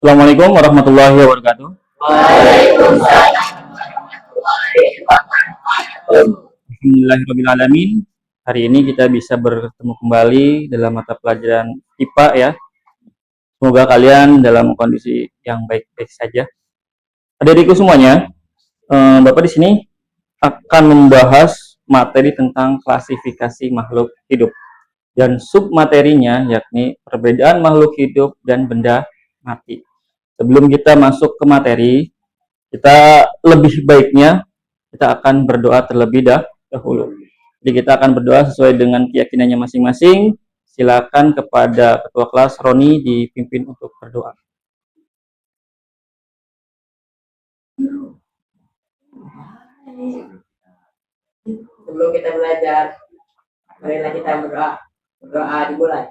Assalamualaikum warahmatullahi wabarakatuh. Alhamdulillahirrahmanirrahim. Hari ini kita bisa bertemu kembali dalam mata pelajaran IPA ya. Semoga kalian dalam kondisi yang baik-baik saja. Adik-adikku semuanya, Bapak di sini akan membahas materi tentang klasifikasi makhluk hidup dan submaterinya yakni perbedaan makhluk hidup dan benda mati. Sebelum kita masuk ke materi, kita lebih baiknya kita akan berdoa terlebih dahulu. Jadi kita akan berdoa sesuai dengan keyakinannya masing-masing. Silakan kepada ketua kelas Roni dipimpin untuk berdoa. Sebelum kita belajar, marilah kita berdoa. Berdoa dimulai.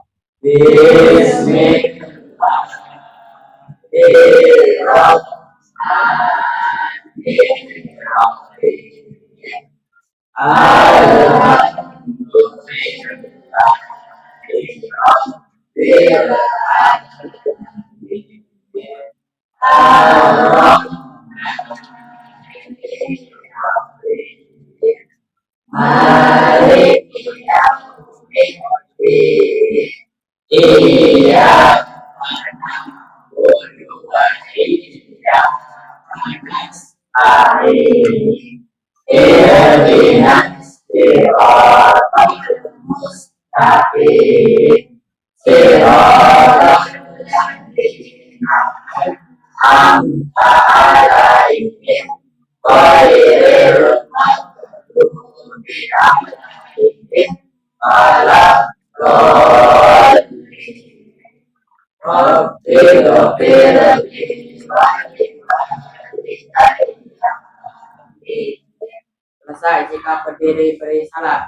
Selesai jika berdiri beri salam.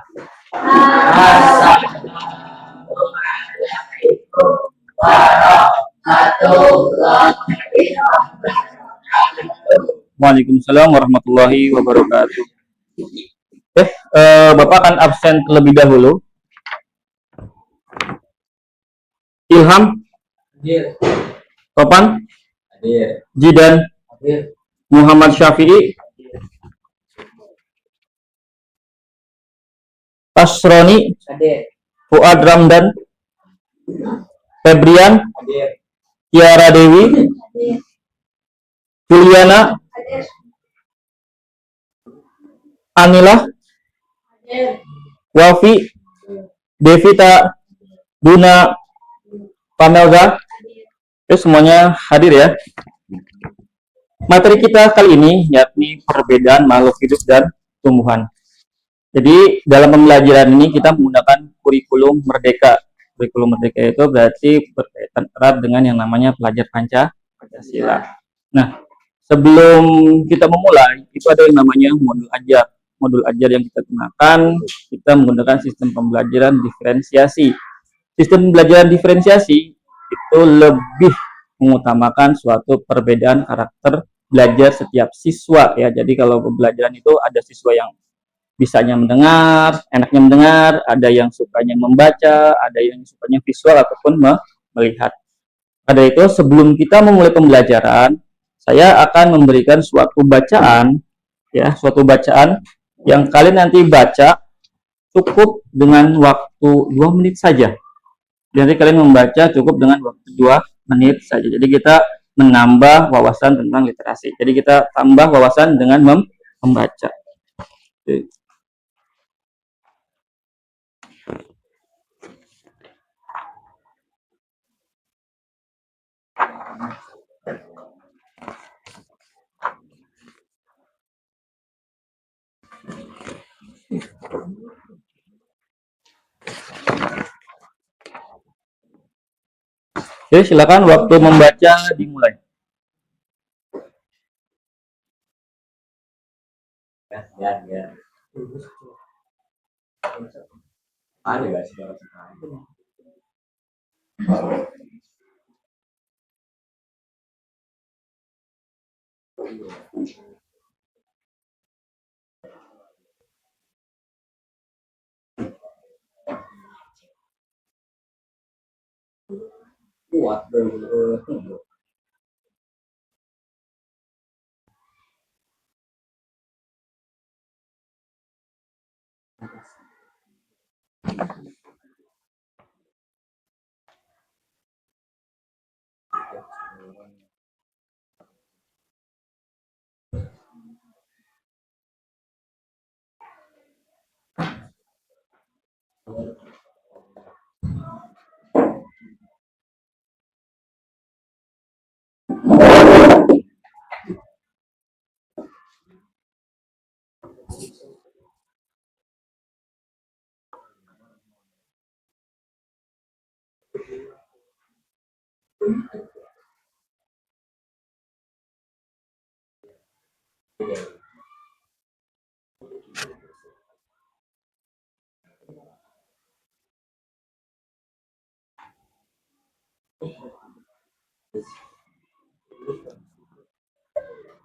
Waalaikumsalam warahmatullahi wabarakatuh. Bapak akan absen terlebih dahulu. Ilham, Hadir. Topan, Hadir. Jidan, Hadir. Muhammad Syafi'i, Asroni, Hadir. Fuad Ramdan, Febrian, Hadir. Tiara Dewi, Juliana, Anilah, Wafi, Devita, Duna, Pamelga, itu semuanya hadir ya. Materi kita kali ini yakni perbedaan makhluk hidup dan tumbuhan. Jadi dalam pembelajaran ini kita menggunakan kurikulum merdeka. Kurikulum merdeka itu berarti berkaitan erat dengan yang namanya pelajar Pancasila. Nah, sebelum kita memulai, itu ada yang namanya modul ajar. Modul ajar yang kita gunakan, kita menggunakan sistem pembelajaran diferensiasi. Sistem pembelajaran diferensiasi itu lebih mengutamakan suatu perbedaan karakter belajar setiap siswa ya. Jadi kalau pembelajaran itu ada siswa yang bisanya mendengar, enaknya mendengar, ada yang sukanya membaca, ada yang sukanya visual ataupun melihat. Pada itu sebelum kita memulai pembelajaran, saya akan memberikan suatu bacaan ya, suatu bacaan yang kalian nanti baca cukup dengan waktu 2 menit saja. Jadi kalian membaca cukup dengan waktu 2 menit saja. Jadi kita menambah wawasan tentang literasi. Jadi kita tambah wawasan dengan membaca. Oke. Oke, silakan waktu membaca dimulai. Ya. Ada nggak sih? Kuat bro.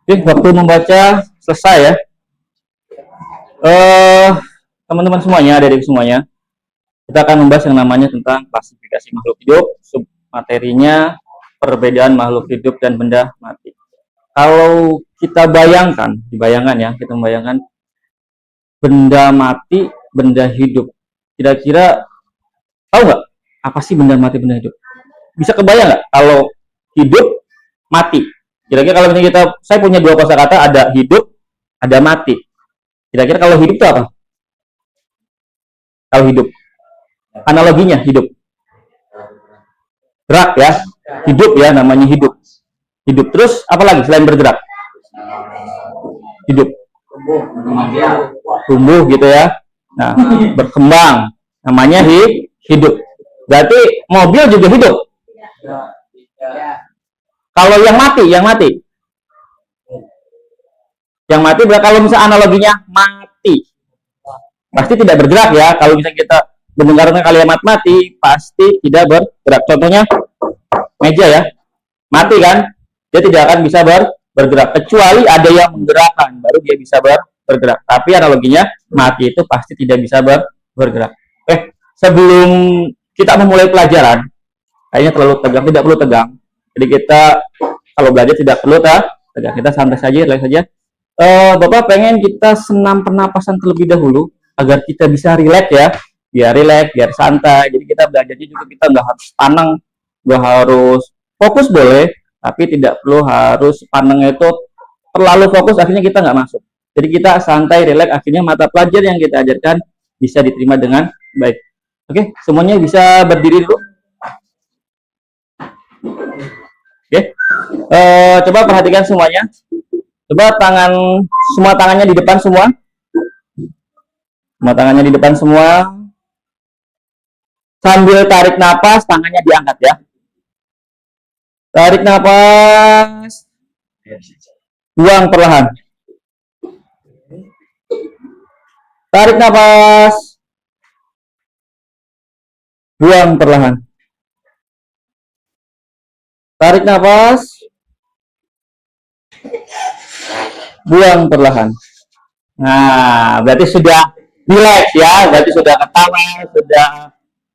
Oke, waktu membaca selesai ya. Teman-teman semuanya, adik-adik semuanya, kita akan membahas yang namanya tentang klasifikasi makhluk hidup, sub materinya perbedaan makhluk hidup dan benda mati. Kalau kita dibayangkan ya, kita membayangkan benda mati, benda hidup. Kira-kira tahu nggak apa sih benda mati, benda hidup? Bisa kebayang nggak kalau hidup, mati? Kira-kira kalau misalnya saya punya dua kosakata, ada hidup, ada mati. Kira-kira kalau hidup itu apa? Kalau hidup, analoginya hidup, gerak ya, hidup ya, namanya hidup. Hidup terus apa lagi selain bergerak? Hidup, tumbuh gitu ya. Nah, berkembang, namanya hidup. Berarti mobil juga hidup. Kalau yang mati berarti kalau misalnya analoginya mati, pasti tidak bergerak ya. Kalau misalnya kita mendengarkan kalimat mati, pasti tidak bergerak. Contohnya meja ya, mati kan, dia tidak akan bisa bergerak kecuali ada yang menggerakkan, baru dia bisa bergerak. Tapi analoginya mati itu pasti tidak bisa bergerak. Sebelum kita memulai pelajaran, kayaknya terlalu tegang, tidak perlu tegang. Jadi kita kalau belajar tidak perlu tegang, kita santai saja, relax saja. Bapak pengen kita senam pernapasan terlebih dahulu agar kita bisa relax ya, biar relax, biar santai. Jadi kita belajarnya juga kita nggak harus panang, nggak harus fokus boleh, tapi tidak perlu harus panangnya itu terlalu fokus, akhirnya kita nggak masuk. Jadi kita santai, relax, akhirnya mata pelajaran yang kita ajarkan bisa diterima dengan baik. Oke, semuanya bisa berdiri dulu. Oke, coba perhatikan semuanya. Coba semua tangannya di depan semua. Semua tangannya di depan semua. Sambil tarik nafas, tangannya diangkat ya. Tarik nafas. Buang perlahan. Tarik nafas. Buang perlahan. Tarik nafas. Buang perlahan. Nah, berarti sudah relax ya, berarti sudah ketawa, sudah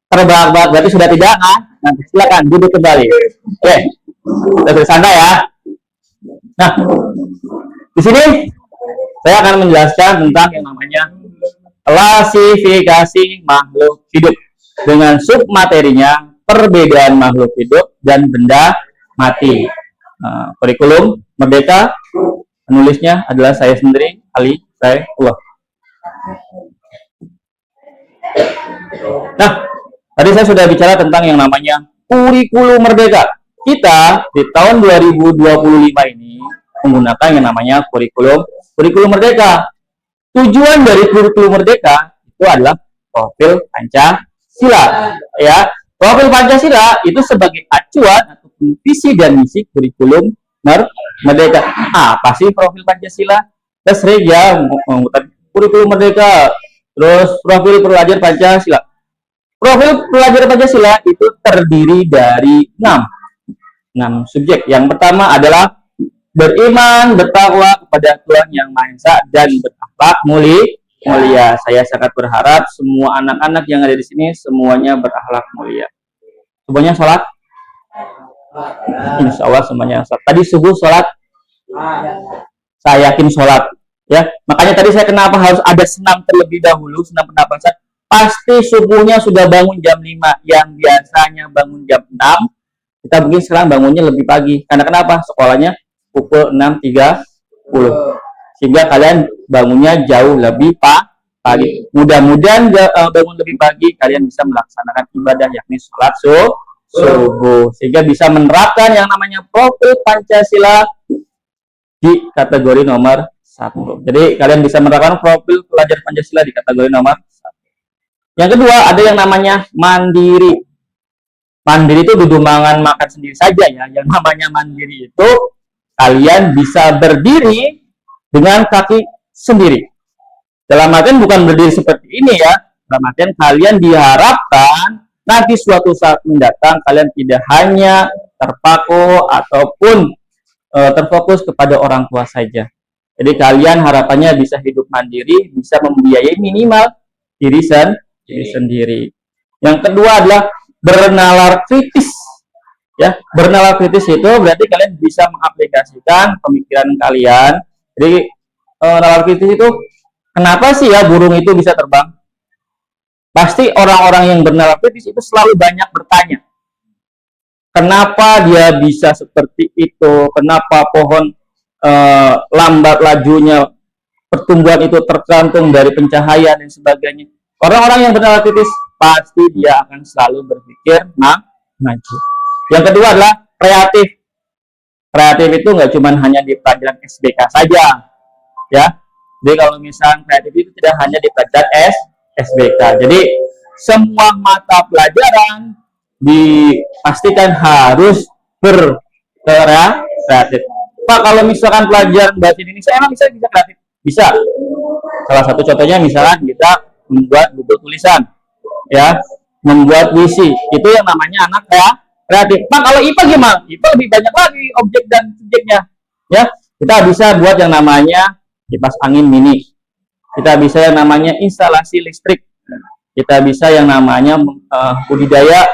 terbang-bang, berarti sudah tidak nanti silakan duduk kembali. Oke, sudah santai ya. Nah, di sini saya akan menjelaskan tentang yang namanya klasifikasi makhluk hidup dengan submaterinya perbedaan makhluk hidup dan benda mati. Kurikulum Merdeka, penulisnya adalah saya sendiri, Ali Saifullah. Nah, tadi saya sudah bicara tentang yang namanya kurikulum Merdeka. Kita di tahun 2025 ini menggunakan yang namanya kurikulum Merdeka. Tujuan dari kurikulum Merdeka itu adalah profil Pancasila. Ya, profil Pancasila itu sebagai acuan ataupun visi dan misi kurikulum Merdeka. Apa sih profil Pancasila? Kita sering ya memutar kurikulum Merdeka, terus profil pelajar Pancasila. Profil pelajar Pancasila itu terdiri dari 6 subjek. Yang pertama adalah beriman, bertakwa kepada Tuhan Yang Maha Esa, dan berakhlak mulia. Saya sangat berharap semua anak-anak yang ada di sini semuanya berakhlak mulia. Semuanya sholat? Insya Allah semuanya sholat. Tadi subuh sholat? Saya yakin sholat. Ya, makanya tadi saya kenapa harus ada senam terlebih dahulu, senam pernapasan. Pasti subuhnya sudah bangun jam 5, yang biasanya bangun jam 6. Kita mungkin sekarang bangunnya lebih pagi. Karena kenapa? Sekolahnya pukul 6.30. Sehingga kalian bangunnya jauh lebih pagi. Mudah-mudahan bangun lebih pagi, kalian bisa melaksanakan ibadah yakni sholat subuh. Sehingga bisa menerapkan yang namanya profil Pancasila di kategori nomor 1. Jadi kalian bisa menerapkan profil pelajar Pancasila di kategori nomor 1. Yang kedua, ada yang namanya mandiri. Mandiri itu duduk makan sendiri saja ya. Yang namanya mandiri itu kalian bisa berdiri dengan kaki sendiri. Dalam artian bukan berdiri seperti ini ya. Dalam artian kalian diharapkan nanti suatu saat mendatang kalian tidak hanya terpaku ataupun terfokus kepada orang tua saja. Jadi kalian harapannya bisa hidup mandiri, bisa membiayai minimal diri sendiri. Yang kedua adalah bernalar kritis. Ya, bernalar kritis itu berarti kalian bisa mengaplikasikan pemikiran kalian. Jadi nalar kritis itu kenapa sih ya burung itu bisa terbang? Pasti orang-orang yang bernalar kritis itu selalu banyak bertanya. Kenapa dia bisa seperti itu? Kenapa pohon lambat lajunya, pertumbuhan itu tergantung dari pencahayaan dan sebagainya. Orang-orang yang bernalar kritis pasti dia akan selalu berpikir maju. Yang kedua adalah kreatif. Kreatif itu nggak cuma hanya di pelajaran SBK saja, ya. Jadi kalau misalnya kreatif itu tidak hanya di pelajaran SBK. Jadi semua mata pelajaran dipastikan harus berkreatif. Pak, kalau misalkan pelajaran bahasa Indonesia emang bisa kreatif? Bisa. Salah satu contohnya misalkan kita membuat buku tulisan, ya, membuat puisi, itu yang namanya anak kreatif. Pak, kalau IPA gimana? IPA lebih banyak lagi objek dan subjeknya, ya. Kita bisa buat yang namanya kipas angin mini. Kita bisa yang namanya instalasi listrik. Kita bisa yang namanya budidaya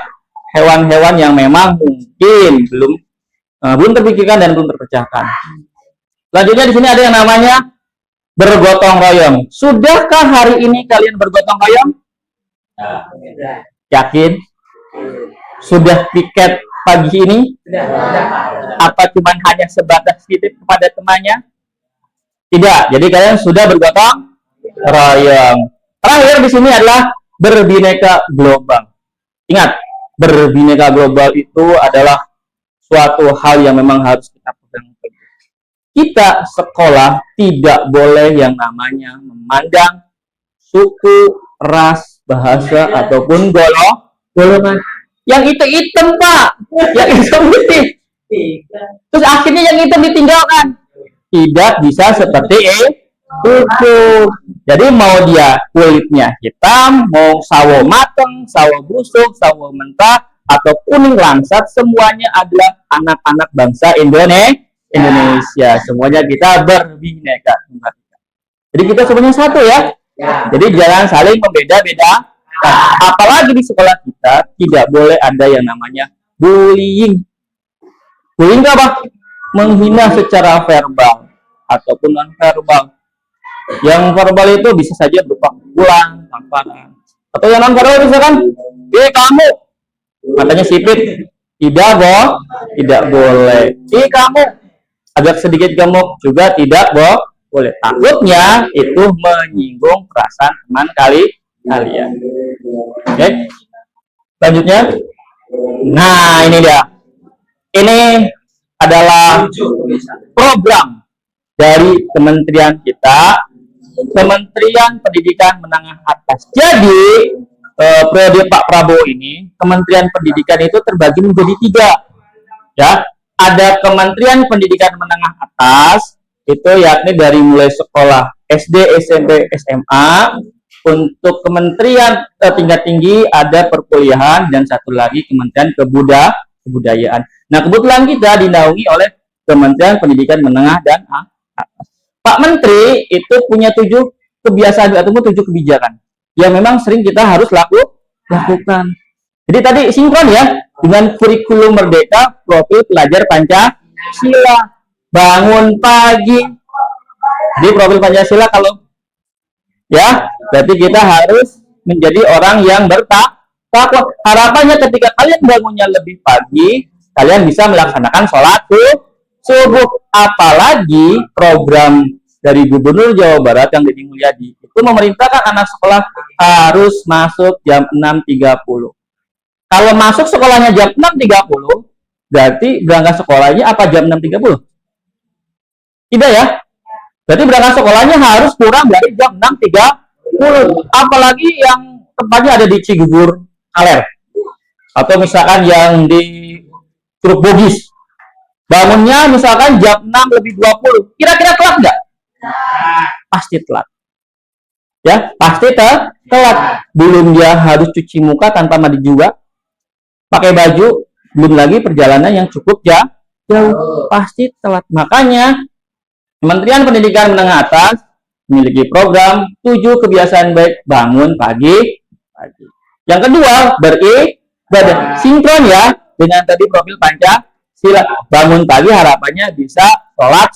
hewan-hewan yang memang mungkin belum terpikirkan dan belum terpecahkan. Selanjutnya di sini ada yang namanya bergotong royong. Sudahkah hari ini kalian bergotong royong? Yakin? Sudah piket pagi ini? Apa cuma hanya sebatas titip kepada temannya? Tidak. Jadi kalian sudah bergotong royong. Terakhir di sini adalah berbineka global. Ingat, berbineka global itu adalah suatu hal yang memang harus kita pegang teguh. Kita sekolah tidak boleh yang namanya memandang suku, ras, bahasa ataupun golongan. Yang itu hitam, Pak, yang hitam putih. Terus akhirnya yang hitam ditinggalkan. Tidak bisa seperti itu. Jadi mau dia kulitnya hitam, mau sawo mateng, sawo busuk, sawo mentah, atau kuning langsat, semuanya adalah anak-anak bangsa Indonesia. Semuanya kita berbineka. Jadi kita semuanya satu ya. Jadi jangan saling membeda-beda. Apalagi di sekolah kita tidak boleh ada yang namanya bullying. Bullying itu apa? Menghina secara verbal ataupun non verbal. Yang verbal itu bisa saja berupa pukulan, tamparan. Atau yang non verbal misalkan, kamu, matanya sipit, tidak boleh. Kamu, agak sedikit gemuk juga tidak boleh. Takutnya itu menyinggung perasaan teman kalian. Oke. Selanjutnya, nah ini dia. Ini adalah program dari kementerian kita, Kementerian Pendidikan Menengah Atas. Jadi periode Pak Prabowo ini, Kementerian Pendidikan itu terbagi menjadi 3. Ya, ada Kementerian Pendidikan Menengah Atas, itu yakni dari mulai sekolah SD, SMP, SMA. Untuk kementerian tingkat tinggi ada perkuliahan dan satu lagi Kementerian Kebudayaan. Nah, kebetulan kita dinaungi oleh Kementerian Pendidikan Menengah dan Atas. Pak Menteri itu punya 7 kebiasaan ataupun 7 kebijakan yang memang sering kita harus lakukan. Jadi tadi sinkron ya dengan kurikulum merdeka, profil pelajar Pancasila, bangun pagi. Di profil Pancasila kalau ya, berarti kita harus menjadi orang yang bertakwa. Harapannya ketika kalian bangunnya lebih pagi, kalian bisa melaksanakan sholat subuh. Apalagi program dari Gubernur Jawa Barat yang Deddy Mulyadi itu memerintahkan anak sekolah harus masuk jam 6.30. Kalau masuk sekolahnya jam 6.30, berarti berangkat sekolahnya apa jam 6.30? Tidak ya? Berarti berangkat sekolahnya harus kurang dari jam 6.30. Apalagi yang tempatnya ada di Cigugur Kaler. Atau misalkan yang di Curug Bugis. Bangunnya misalkan jam 6.20. Kira-kira telat nggak? Pasti telat. Ya, pasti telat. Belum dia harus cuci muka tanpa mandi juga. Pakai baju, belum lagi perjalanan yang cukup jauh. Pasti telat. Makanya Kementerian Pendidikan Menengah Atas memiliki program 7 kebiasaan baik bangun pagi. Yang kedua, beribadah. Sinkron ya dengan tadi profil Pancasila. Bangun pagi harapannya bisa sholat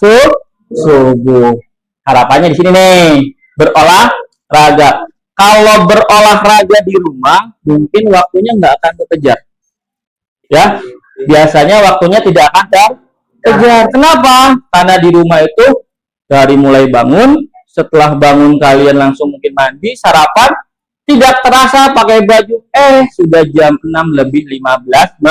subuh. Harapannya di sini nih, berolahraga. Kalau berolahraga di rumah, mungkin waktunya nggak akan terkejar. Ya, biasanya waktunya tidak akan terkejar. Kenapa? Karena di rumah itu dari mulai bangun, setelah bangun kalian langsung mungkin mandi, sarapan, tidak terasa pakai baju, sudah jam 6:15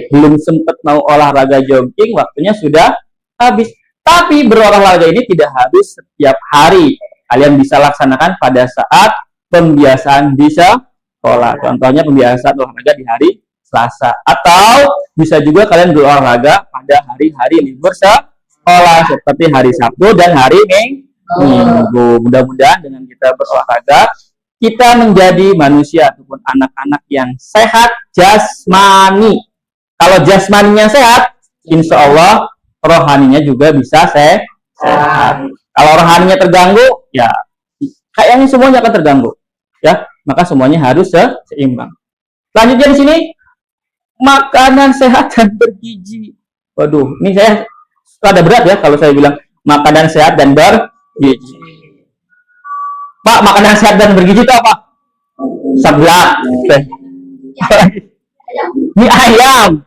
belum sempat mau olahraga jogging, waktunya sudah habis. Tapi berolahraga ini tidak harus setiap hari. Kalian bisa laksanakan pada saat pembiasaan di sekolah. Contohnya pembiasaan olahraga di hari Selasa. Atau bisa juga kalian berolahraga pada hari-hari libur sekolah seperti hari Sabtu dan hari Minggu. Mudah-mudahan dengan kita berolahraga, kita menjadi manusia ataupun anak-anak yang sehat jasmani. Kalau jasmaninya sehat, insya Allah rohaninya juga bisa sehat. Kalau rohaninya terganggu, ya kayaknya semuanya akan terganggu. Ya, maka semuanya harus seimbang. Selanjutnya di sini makanan sehat dan bergizi. Waduh, ini saya rada berat ya kalau saya bilang makanan sehat dan bergizi. Pak, makanan sehat dan bergizi itu apa? Seblak. Mie ayam.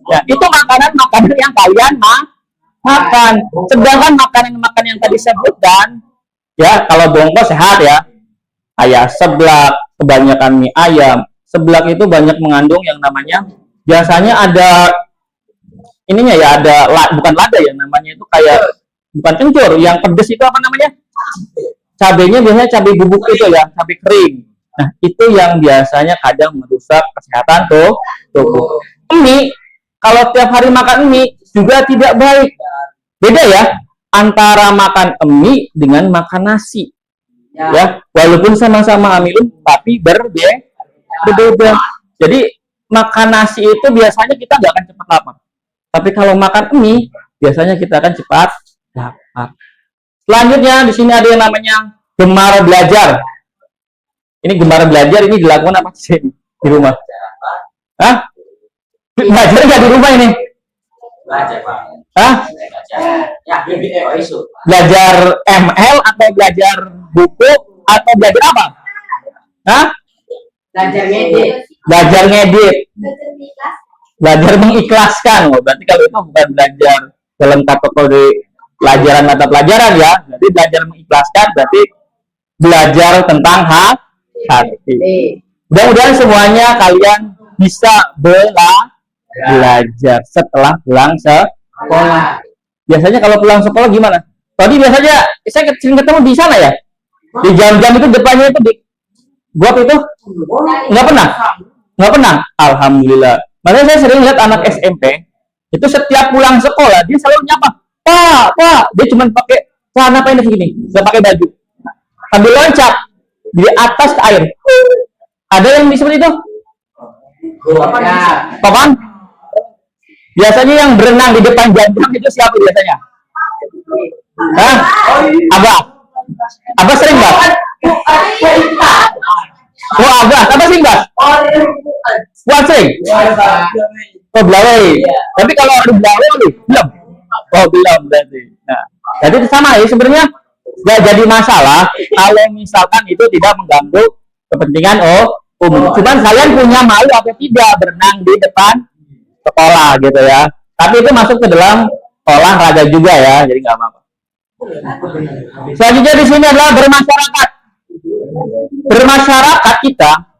Ya, itu makanan-makanan yang kalian makan. Sedangkan makanan-makanan yang tadi sebutkan, ya kalau bongko sehat ya. Kayak seblak, kebanyakan mie ayam. Seblak itu banyak mengandung yang namanya, biasanya ada ininya ya, ada bukan lada ya namanya, itu kayak bukan kencur, yang pedes itu apa namanya? Cabenya biasanya cabai bubuk itu ya, cabai kering. Nah, itu yang biasanya kadang merusak kesehatan tubuh. Mie, kalau tiap hari makan mie juga tidak baik. Beda ya antara makan mie dengan makan nasi. Ya, walaupun sama-sama amilum tapi berbeda. Jadi makan nasi itu biasanya kita nggak akan cepat lapar. Tapi kalau makan mie biasanya kita akan cepat lapar. Selanjutnya di sini ada yang namanya gemar belajar. Ini gemar belajar ini dilakukan apa sih di rumah? Hah? Belajar nggak di rumah ini? Belajar, Pak. Hah? Ya, Belajar ML atau belajar buku atau belajar apa? Hah? Belajar ngedit. Belajar ngedit. Belajar mengikhlaskan. Oh, berarti kalau itu bukan belajar dalam kategori pelajaran mata pelajaran ya. Berarti belajar mengikhlaskan berarti belajar tentang hati. Mudah-mudahan semuanya kalian bisa belajar setelah pulang sekolah. Biasanya kalau pulang sekolah gimana? Tadi biasanya saya sering ketemu di sana ya. Di jam-jam itu depannya itu di buat itu nggak pernah. Alhamdulillah. Makanya saya sering lihat anak SMP itu setiap pulang sekolah dia selalu nyapa, Pak, dia cuma pakai celana pendek segini, nggak pakai baju, sambil loncat di atas ke air. Ada yang seperti itu? Kapan? Biasanya yang berenang di depan jantung itu siapa biasanya? Hah? Abah. Abah sering, Mbak? Oh, Abah. Apa sih, Mbak? Buat sering? Oh, belawai. Tapi kalau ada belawai, belum? Oh, belum berarti. Nah, jadi sama ya sebenarnya nggak jadi masalah kalau misalkan itu tidak mengganggu kepentingan umum. Cuman kalian punya malu atau tidak berenang di depan sekolah gitu ya. Tapi itu masuk ke dalam olahraga juga ya, jadi nggak apa-apa. Selanjutnya di sini adalah bermasyarakat.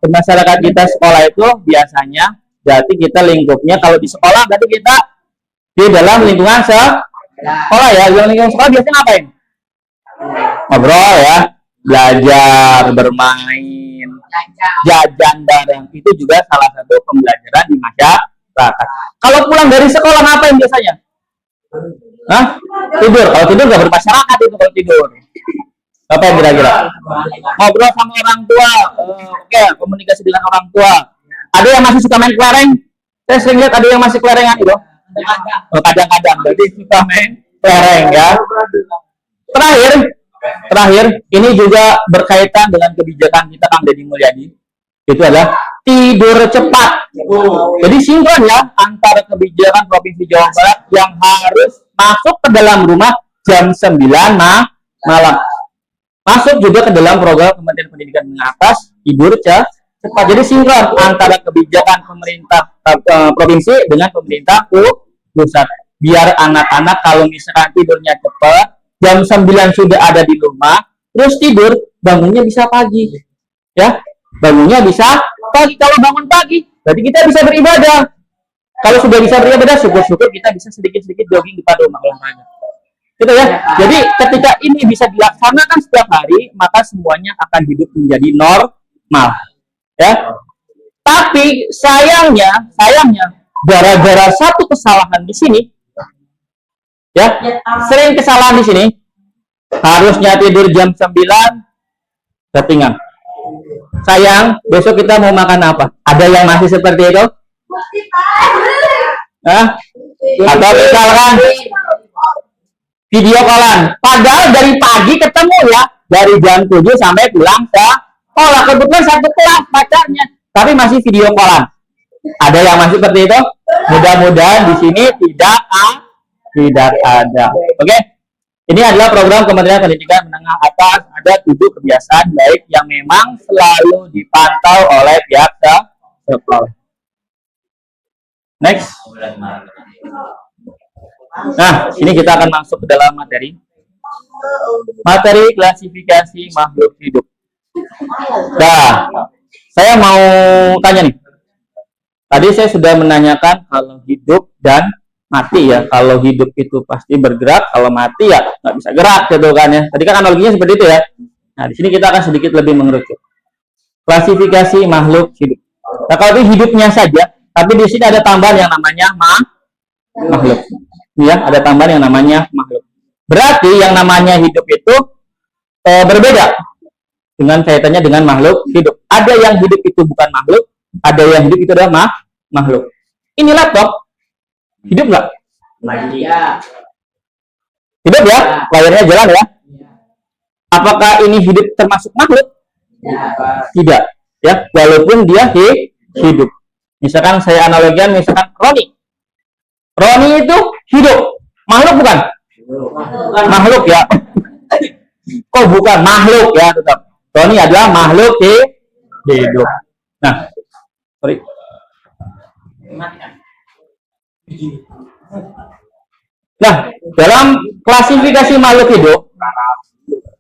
Bermasyarakat kita sekolah itu biasanya, berarti kita lingkupnya kalau di sekolah berarti kita di dalam lingkungan sekolah ya. Di lingkungan sekolah biasanya ngapain? Ngobrol ya, belajar, bermain, jajan bareng. Itu juga salah satu pembelajaran di masyarakat. Kalau pulang dari sekolah ngapain biasanya? Hah? Tidur. Kalau tidur nggak bermasyarakat itu kalau tidur. Apa yang kira-kira? Ngobrol sama orang tua. Oke, komunikasi dengan orang tua. Ada yang masih suka main kelereng? Saya sering lihat ada yang masih kelerengan itu. Kadang-kadang. Berarti suka main kelereng ya. Terakhir, ini juga berkaitan dengan kebijakan kita Kang Deddy Mulyadi. Itu adalah tidur cepat. Jadi sinkron ya antara kebijakan Provinsi Jawa Barat yang harus masuk ke dalam rumah jam 9 malam. Masuk juga ke dalam program Kementerian Pendidikan mengatas tidur cepat. Jadi sinkron antara kebijakan pemerintah provinsi dengan pemerintah pusat. Biar anak-anak kalau misalkan tidurnya cepat, jam 9 sudah ada di rumah, terus tidur, bangunnya bisa pagi. Ya, bangunnya bisa pagi. Kalau bangun pagi, berarti kita bisa beribadah. Kalau sudah bisa beribadah, syukur-syukur kita bisa sedikit-sedikit jogging di rumah olahraga. Gitu ya. Jadi ketika ini bisa dilaksanakan setiap hari, maka semuanya akan hidup menjadi normal. Ya. Tapi sayangnya gara-gara satu kesalahan di sini, ya, sering kesalahan di sini. Harusnya tidur jam 9, ketinggalan. Sayang, besok kita mau makan apa? Ada yang masih seperti itu? Hah? Atau misalkan video callan. Padahal dari pagi ketemu ya, dari jam 7 sampai pulang sekolah. Kebetulan satu kelas pacarnya, tapi masih video callan. Ada yang masih seperti itu? Mudah-mudahan di sini tidak ada. Oke? Ini adalah program Kementerian Pendidikan Menengah Atas. Ada 7 kebiasaan baik yang memang selalu dipantau oleh pihak sekolah. Next. Nah, ini kita akan masuk ke dalam materi klasifikasi makhluk hidup. Nah, saya mau tanya nih. Tadi saya sudah menanyakan kalau hidup dan mati ya. Kalau hidup itu pasti bergerak, kalau mati ya nggak bisa gerak gitu kan ya. Tadi kan analoginya seperti itu ya. Nah, di sini kita akan sedikit lebih mengerucut. Klasifikasi makhluk hidup. Nah, kalau itu hidupnya saja, tapi di sini ada tambahan yang namanya makhluk. Ya, ada tambahan yang namanya makhluk. Berarti yang namanya hidup itu berbeda dengan kaitannya dengan makhluk hidup. Ada yang hidup itu bukan makhluk, ada yang hidup itu adalah makhluk. Ini laptop hidup nggak? Hidup ya, layarnya jalan ya. Apakah ini hidup termasuk makhluk? Tidak, ya. Walaupun dia hidup. Misalkan saya analogikan, misalkan Roni itu hidup, makhluk bukan? Makhluk ya. Kok bukan makhluk ya, tetap. Roni adalah makhluk hidup. Nah, sorry. Nah, dalam klasifikasi makhluk hidup,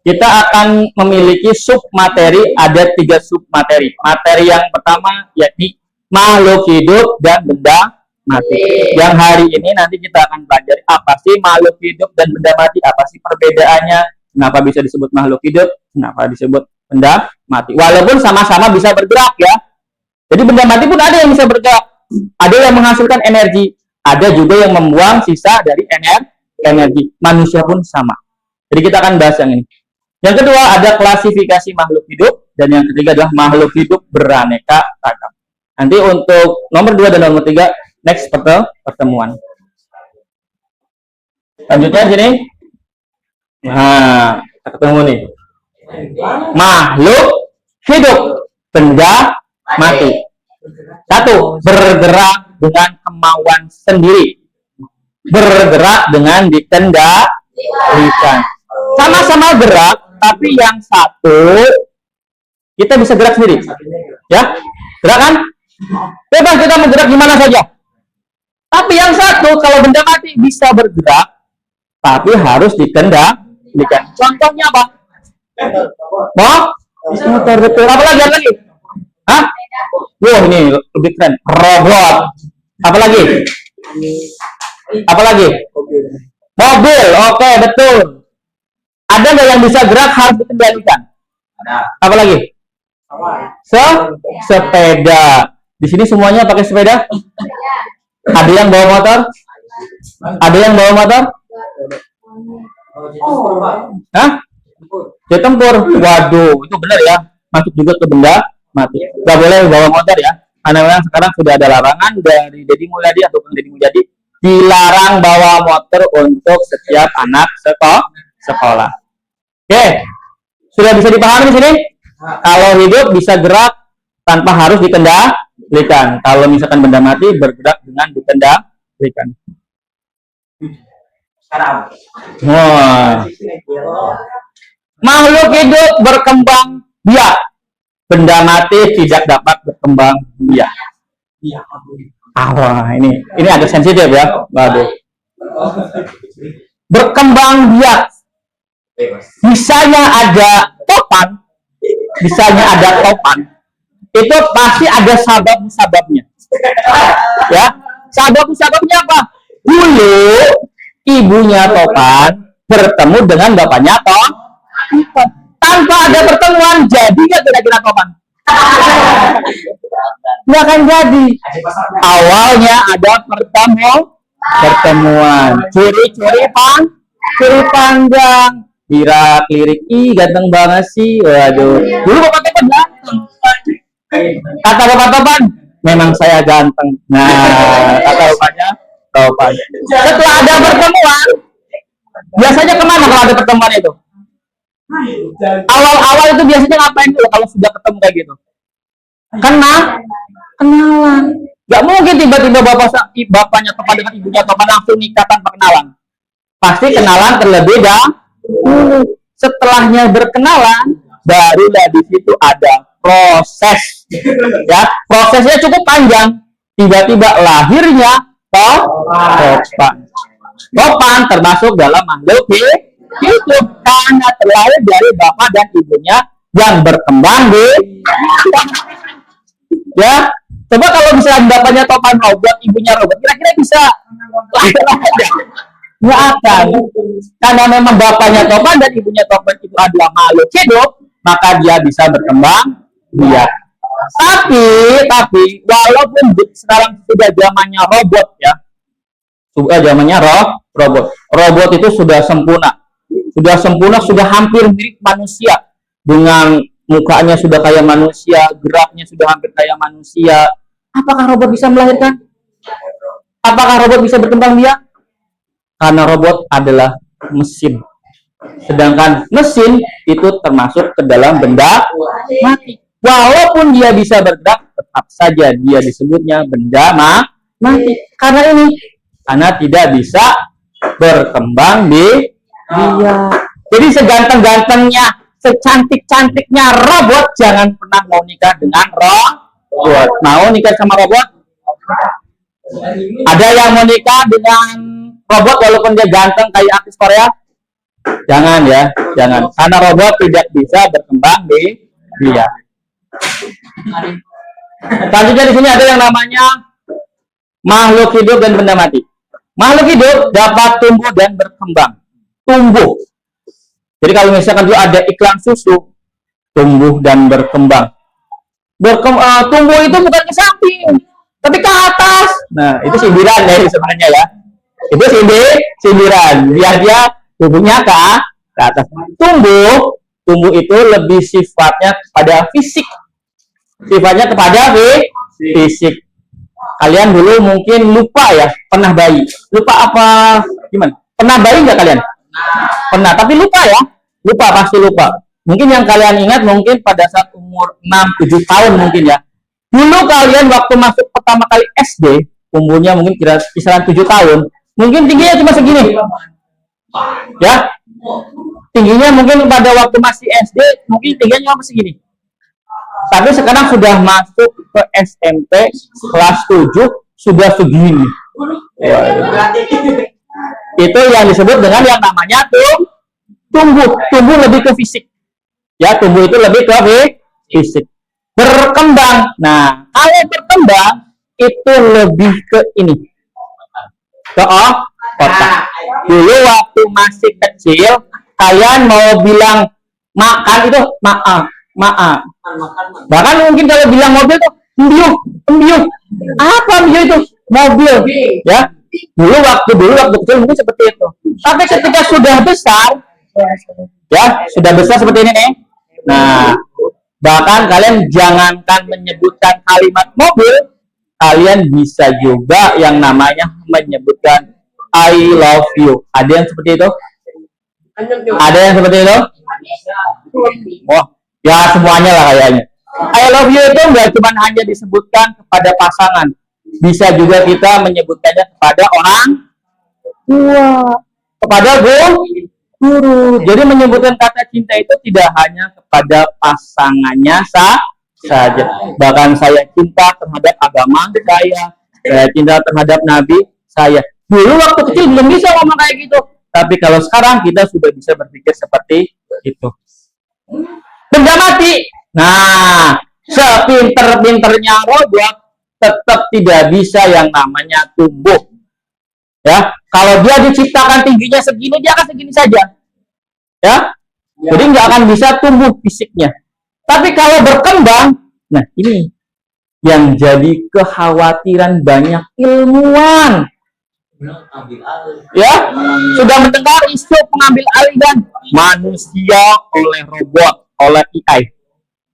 kita akan memiliki submateri, ada 3 submateri. Materi yang pertama yakni makhluk hidup dan benda mati. Yang hari ini nanti kita akan pelajari apa sih makhluk hidup dan benda mati, apa sih perbedaannya, kenapa bisa disebut makhluk hidup, kenapa disebut benda mati. Walaupun sama-sama bisa bergerak ya. Jadi benda mati pun ada yang bisa bergerak, ada yang menghasilkan energi, ada juga yang membuang sisa dari energi. Manusia pun sama. Jadi kita akan bahas yang ini. Yang kedua ada klasifikasi makhluk hidup, dan yang ketiga adalah makhluk hidup beraneka ragam. Nanti untuk nomor 2 dan nomor 3 next pertemuan. Lanjutnya sini. Nah, kita ketemu nih. Makhluk hidup, benda mati. Satu, bergerak dengan kemauan sendiri. Bergerak dengan dikendalikan. Sama-sama gerak, tapi yang satu kita bisa gerak sendiri. Ya, gerak kan? Bebas kita mau gerak gimana saja. Tapi yang satu, kalau benda mati bisa bergerak, tapi harus dikendalikan. Contohnya apa? Motor, betul. Apa lagi? Hah? Wah, ini lebih keren. Robot. Apa lagi? Mobil. Oke, betul. Ada nggak yang bisa gerak harus dikendalikan? Apa lagi? Sepeda. Di sini semuanya pakai sepeda? Ada yang bawa motor? Hah? Jet tempur. Waduh, itu benar ya. Masuk juga ke benda mati. Gak boleh bawa motor ya. Karena memang sekarang sudah ada larangan dari Deddy Mulyadi ataupun Deddy Mulyadi dilarang bawa motor untuk setiap anak sekolah. Oke, sudah bisa dipahami di sini? Kalau hidup bisa gerak tanpa harus dikendalikan. Kalau misalkan benda mati bergerak dengan dikendalikan. Wah. Makhluk hidup berkembang biak. Benda mati tidak dapat berkembang biak. Wah, ini agak sensitif ya. Waduh. Berkembang biak. Misalnya ada topan, itu pasti ada sababnya. Ya, sababnya apa? Dulu ibunya topan bertemu dengan bapaknya topan. Tanpa ada pertemuan, jadi nggak kira-kira topan? Nggak akan jadi. Awalnya ada pertemuan. Ciri-ciri panjang. Lirik, ganteng banget sih. Waduh. Dulu bapaknya kan ganteng. Kata bapak topan, memang saya ganteng. Nah, kata bapaknya topan. Setelah ada pertemuan, biasanya kemana kalau ada pertemuan itu? Awal-awal itu biasanya ngapain dulu kalau sudah ketemu kayak gitu? Kenalan. Gak mungkin tiba-tiba bapaknya topan dengan ibunya topan langsung nikah tanpa kenalan. Pasti kenalan terlebih dahulu. Setelahnya berkenalan, barulah di situ ada proses. Ya, prosesnya cukup panjang. Tiba-tiba lahirnya topan termasuk dalam makhluk hidup karena terlahir dari bapak dan ibunya yang berkembang ya. Coba kalau misalnya bapaknya topan robot, ibunya robot, kira-kira bisa lahir aja? Nggak akan. Karena memang bapaknya topan dan ibunya topan itu adalah makhluk hidup, maka dia bisa berkembang biak. Tapi walaupun sekarang sudah zamannya robot ya, zamannya robot itu sudah sempurna, sudah hampir mirip manusia, dengan mukanya sudah kayak manusia, geraknya sudah hampir kayak manusia. Apakah robot bisa melahirkan? Apakah robot bisa berkembang biak? Karena robot adalah mesin. Sedangkan mesin itu termasuk ke dalam benda mati. Walaupun dia bisa bergerak, tetap saja dia disebutnya benda mati. Karena tidak bisa berkembang biak. Jadi seganteng-gantengnya, secantik-cantiknya robot, jangan pernah mau nikah dengan robot. Mau nikah sama robot? Ada yang mau nikah dengan robot walaupun dia ganteng kayak artis Korea? Jangan ya, jangan. Karena robot tidak bisa berkembang biak. Selanjutnya di sini ada yang namanya makhluk hidup dan benda mati. Makhluk hidup dapat tumbuh dan berkembang. Tumbuh. Jadi kalau misalkan dulu ada iklan susu, tumbuh dan berkembang. Tumbuh itu bukan ke samping, tapi ke atas. Nah, itu sindiran ya sebenarnya ya. Itu sindiran. Biar dia tumbuhnya ke atas. Tumbuh itu lebih sifatnya kepada fisik. Sifatnya kepada fisik. Kalian dulu mungkin lupa ya, pernah bayi. Lupa apa? Gimana? Pernah bayi nggak kalian? Pernah, tapi lupa ya. Lupa, pasti lupa. Mungkin yang kalian ingat mungkin pada saat umur 6-7 tahun mungkin ya. Dulu kalian waktu masuk pertama kali SD, umurnya mungkin kisaran 7 tahun, mungkin tingginya cuma segini. Ya. Tingginya mungkin pada waktu masih SD, mungkin tingginya cuma segini. Tapi sekarang sudah masuk ke SMP kelas 7 sudah segini. Itu yang disebut dengan yang namanya tumbuh lebih ke fisik. Ya, tumbuh itu lebih ke fisik. Berkembang. Nah, kalau berkembang itu lebih ke ini. Ke otak. Dulu waktu masih kecil, kalian mau bilang makan itu maaf. Bahkan mungkin kalau bilang mobil tuh embiuk. Apa embiuk itu? Mobil, ya. Dulu waktu kecil mungkin seperti itu. Tapi ketika sudah besar, ya, sudah besar seperti ini nih. Nah, bahkan kalian jangankan menyebutkan kalimat mobil, kalian bisa juga yang namanya menyebutkan I love you. Ada yang seperti itu? Ada yang seperti itu? Oh, ya semuanya lah kayaknya. I love you itu nggak cuma hanya disebutkan kepada pasangan, bisa juga kita menyebutkannya kepada orang tua, kepada guru. Jadi menyebutkan kata cinta itu tidak hanya kepada pasangannya saja. Bahkan saya cinta terhadap agama saya cinta terhadap nabi saya. Dulu waktu kecil belum bisa ngomong kayak gitu. Tapi kalau sekarang kita sudah bisa berpikir seperti itu. Benda mati. Nah, sepinter-pinternya robot tetap tidak bisa yang namanya tumbuh. Ya, kalau dia diciptakan tingginya segini, dia akan segini saja. Ya, jadi nggak akan bisa tumbuh fisiknya. Tapi kalau berkembang, nah ini yang jadi kekhawatiran banyak ilmuwan. Ya, sudah mendengar isu pengambil alih dan manusia oleh robot, oleh AI.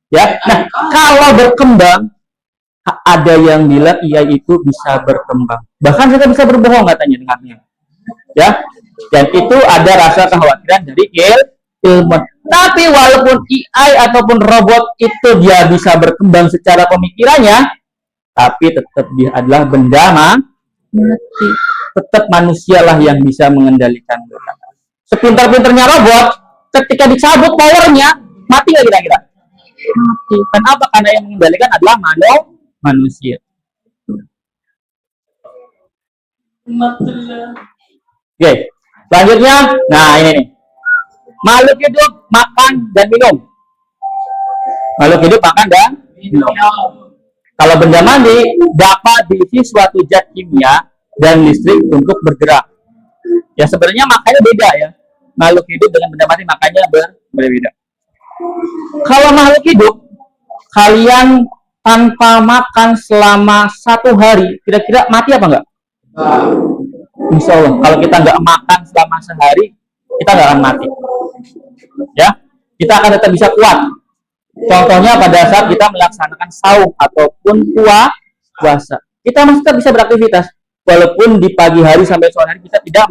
Ya, nah kalau berkembang, ada yang bilang AI itu bisa berkembang. Bahkan kita bisa berbohong katanya dengannya. Ya, dan itu ada rasa kekhawatiran dari ilmuwan. Tapi walaupun AI ataupun robot itu dia bisa berkembang secara pemikirannya, tapi tetap dia adalah benda mati. Tetap manusialah yang bisa mengendalikan mereka. Sepintar-pintarnya robot, ketika dicabut powernya, mati nggak kira-kira? Mati. Kenapa? Karena yang mengendalikan adalah manusia. Oke, selanjutnya, nah ini nih. Makhluk hidup makan dan minum. Makhluk hidup makan dan minum. Kalau benda mati dapat diisi suatu zat kimia dan listrik untuk bergerak. Ya sebenarnya makanya beda ya. Makhluk hidup dengan benda mati makanya berbeda. Kalau makhluk hidup, kalian tanpa makan selama 1 hari, kira-kira mati apa enggak? Insya Allah, kalau kita nggak makan selama sehari, kita nggak akan mati. Ya, kita akan tetap bisa kuat. Contohnya pada saat kita melaksanakan saum ataupun puasa, kita masih tetap bisa beraktivitas. Walaupun di pagi hari sampai sore hari kita tidak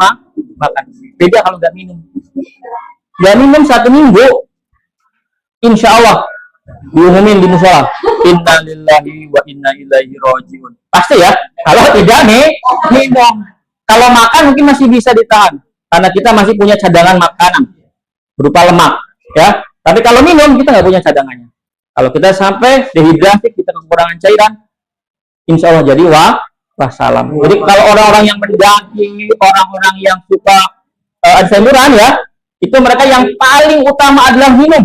makan. Beda kalau nggak minum. Nggak minum 1 minggu, insya Allah diumumin di musola, inna lillahi wa inna ilaihi rajiun. Pasti ya. Kalau tidak minum. Kalau makan mungkin masih bisa ditahan karena kita masih punya cadangan makanan berupa lemak, ya. Tapi kalau minum kita nggak punya cadangannya. Kalau kita sampai dehidrasi, kita kekurangan cairan, insya Allah jadi wassalam. Jadi kalau orang-orang yang mendaki, orang-orang yang suka sayuran ya, itu mereka yang paling utama adalah minum.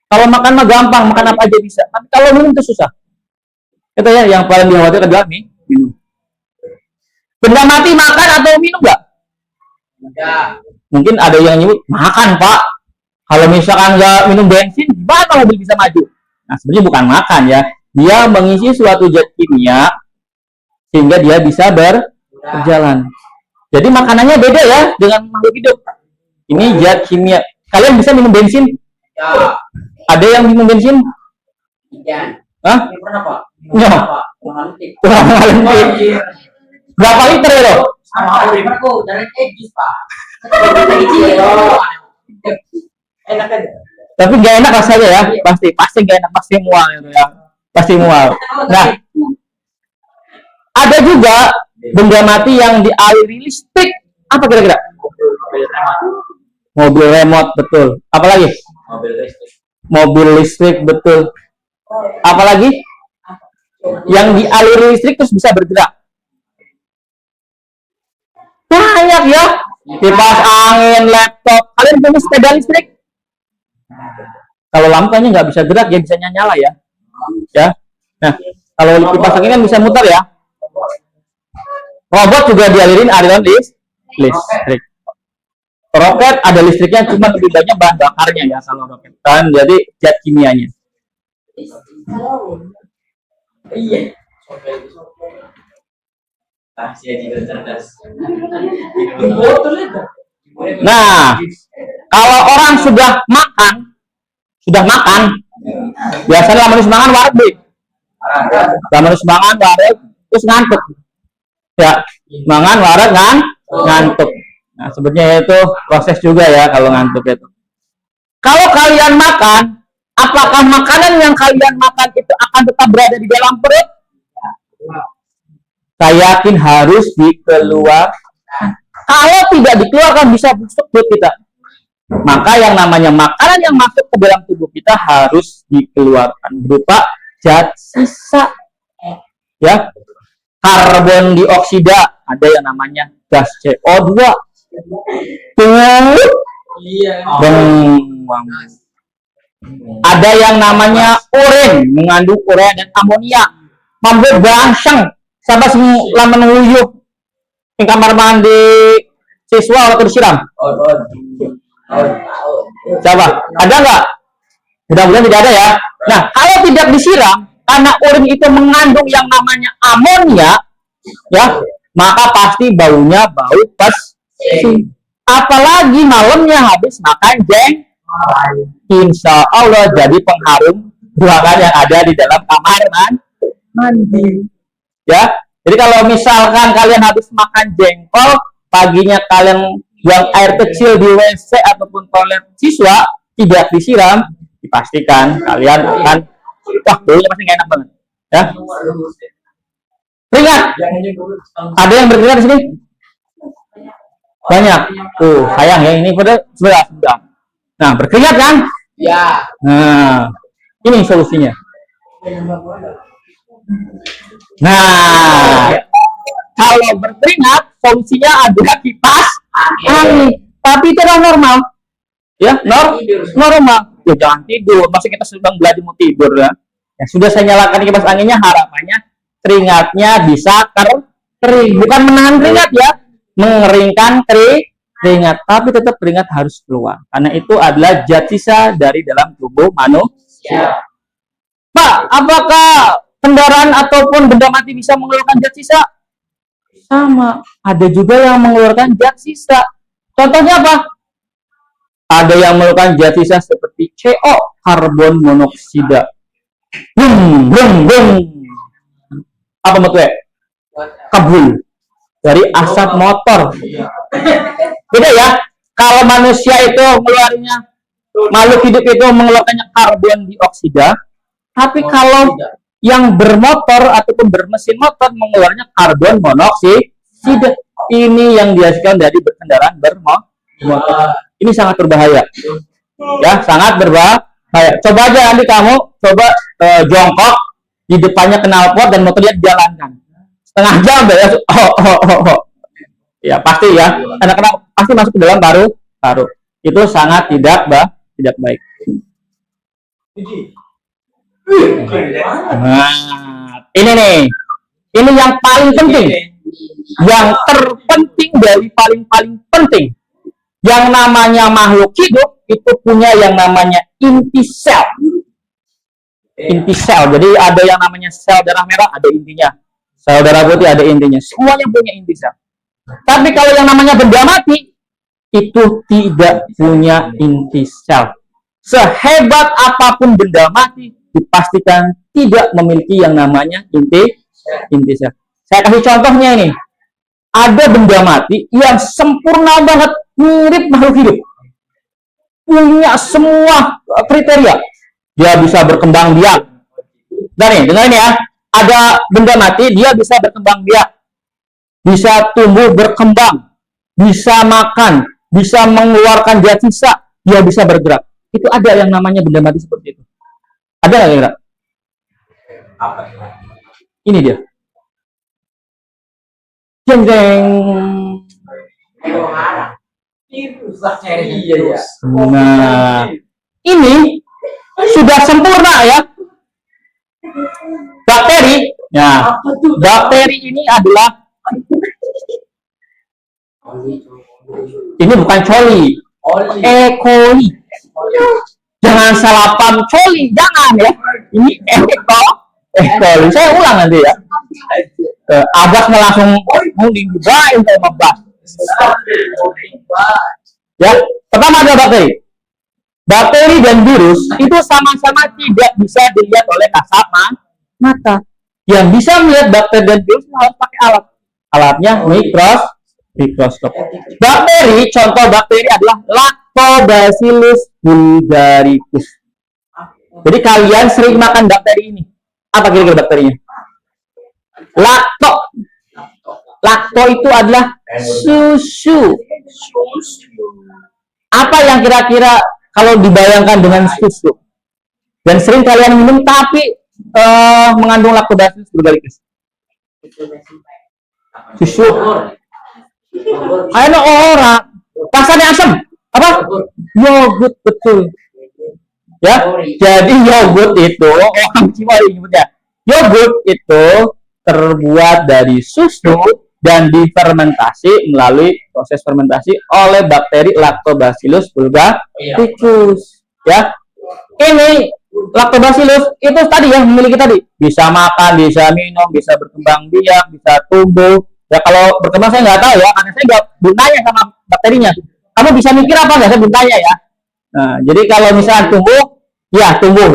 Kalau makan mah gampang, makan apa aja bisa. Tapi kalau minum itu susah. Itu ya yang paling dikhawatirkan adalah minum. Benda mati makan atau minum nggak? Ya. Mungkin ada yang nyebut makan pak. Kalau misalkan nggak minum bensin, gimana mobil bisa maju? Nah sebenarnya bukan makan ya. Dia mengisi suatu zat kimia sehingga dia bisa berjalan. Jadi makanannya beda ya dengan makhluk hidup. Ini zat kimia. Kalian bisa minum bensin? Ya. Ada yang minum bensin? Ya. Hah? Ini pernah Pak? Nyo. Pak? Mengalami. Kurang mengalami. Berapa liter ya lo? Sama udah pernah kok dari egis Pak. Kecil. Enak kan? Tapi nggak enak rasanya ya, pasti nggak enak, pasti mual gitu ya, pasti mual. Nah, ada juga benda mati yang dialiri listrik. Apa kira-kira? Mobil remote, betul. Apalagi? Mobil listrik. Mobil listrik, betul. Apalagi? Yang dialiri listrik terus bisa bergerak. Banyak ya. Kipas angin, laptop. Kalian punya sepeda listrik? Kalau lampunya nggak bisa gerak, ya bisa nyala ya. Ya. Nah, kalau kipas angin kan bisa muter ya. Robot juga dialirin aliran listrik. Roket ada listriknya, cuma lebih banyak bahan bakarnya ya kalau roket kan, jadi zat kimianya. Iya. Cerdas. Nah, kalau orang sudah makan, biasanya lama mangan wareg deh. Lama mangan wareg terus ngantuk. Ya, mangan wareg ngantuk. Nah, sebenarnya itu proses juga ya kalau ngantuk itu. Kalau kalian makan, apakah makanan yang kalian makan itu akan tetap berada di dalam perut? Saya yakin harus dikeluarkan. Kalau tidak dikeluarkan bisa busuk perut kita. Maka yang namanya makanan yang masuk ke dalam tubuh kita harus dikeluarkan berupa zat sisa. Ya, karbon dioksida, ada yang namanya gas CO2. Iya. Ada yang namanya urin, mengandung urea dan amonia. Mampu bangsang sampai lama nguyuh di kamar mandi siswa waktu disiram. Coba, ada nggak? Mudah-mudahan tidak ada ya. Nah, kalau tidak disiram, karena urin itu mengandung yang namanya amonia, ya, maka pasti baunya bau pesing. Apalagi malamnya habis makan jengkol, insya Allah jadi pengharum ruangan yang ada di dalam kamar mandi. Ya, jadi kalau misalkan kalian habis makan jengkol, paginya kalian buang air kecil di WC ataupun toilet siswa, tidak disiram, dipastikan kalian akan, wah, baunya pasti nggak enak banget. Ya, keringat. Ada yang berkeringat di sini? Banyak. Tuh, sayang ya, ini sudah. Nah, berkeringat kan? Ya. Nah, ini solusinya. Nah, kalau berkeringat, solusinya adalah kipas angin. Tapi itu adalah normal. Ya, normal. Ya, jangan tidur. Masa kita sedang belajar mau tidur ya? Ya, sudah saya nyalakan kipas anginnya, harapannya keringatnya bisa kering. Bukan menahan keringat ya, mengeringkan keringat. Tapi tetap keringat harus keluar. Karena itu adalah zat sisa dari dalam tubuh manusia. Pak, apakah kendaraan ataupun benda mati bisa mengeluarkan zat sisa? Sama. Ada juga yang mengeluarkan zat sisa. Contohnya apa? Ada yang mengeluarkan zat sisa seperti CO, karbon monoksida. Apa maksudnya? Kabul dari asap motor. Beda ya. Kalau manusia itu mengeluarkannya, makhluk hidup itu mengeluarkannya karbon dioksida, tapi kalau yang bermotor ataupun bermesin motor mengeluarkannya karbon monoksida. Ini yang dihasilkan dari berkendaraan bermotor. Ini sangat berbahaya. Ya, sangat berbahaya. Coba aja nanti kamu coba jongkok di depannya knalpot dan motornya dijalankan. Setengah jam ya. Ya, pasti ya. Karena pasti masuk ke dalam paru. Itu sangat tidak baik. Nah, ini nih. Ini yang paling penting. Yang terpenting dari paling penting. Yang namanya makhluk hidup itu punya yang namanya inti sel. Inti sel. Jadi ada yang namanya sel darah merah, ada intinya. Sel darah putih ada intinya. Semuanya punya inti sel. Tapi kalau yang namanya benda mati itu tidak punya inti sel. Sehebat apapun benda mati, dipastikan tidak memiliki yang namanya inti sel. Saya kasih contohnya ini. Ada benda mati yang sempurna banget, mirip makhluk hidup. Punya semua kriteria. Dia bisa berkembang biak. Nah nih, dengerin ya. Ada benda mati, dia bisa berkembang biak. Bisa tumbuh berkembang. Bisa makan. Bisa mengeluarkan zat sisa. Dia bisa bergerak. Itu ada yang namanya benda mati seperti itu. Ada nggak kira-kira? Ini dia. Jeng jeng. Nah, ini sudah sempurna ya. Bakteri. Nah, bakteri ini adalah ini bukan coli, E. coli. Jangan salah paham coli, jangan ya. Ini E. coli. Saya ulang nanti ya. Abas langsung mending juga itu Abas. Ya, pertama ada bakteri. Bakteri dan virus itu sama-sama tidak bisa dilihat oleh kasat mata. Yang bisa melihat bakteri dan virus harus pakai alat. Alatnya mikroskop. Bakteri, contoh bakteri adalah Lactobacillus bulgaricus. Jadi kalian sering makan bakteri ini. Apa kira-kira bakterinya? Lacto itu adalah susu. Apa yang kira-kira kalau dibayangkan dengan susu? Dan sering kalian minum tapi mengandung Lactobacillus bulgaricus. Susu. Ayo orang. Rasanya asam. Apa? Yogurt, betul. Ya, jadi yogurt itu orang Cimori nyebutnya. Yogurt itu terbuat dari susu dan difermentasi melalui proses fermentasi oleh bakteri Lactobacillus bulgaricus. Ya, ini Lactobacillus itu tadi yang memiliki tadi bisa makan, bisa minum, bisa berkembang biak, bisa tumbuh. Ya kalau berkembang saya nggak tahu ya, karena saya nggak bertanya sama bakterinya. Kamu bisa mikir apa nggak? Saya bertanya ya. Nah, jadi kalau misalnya tumbuh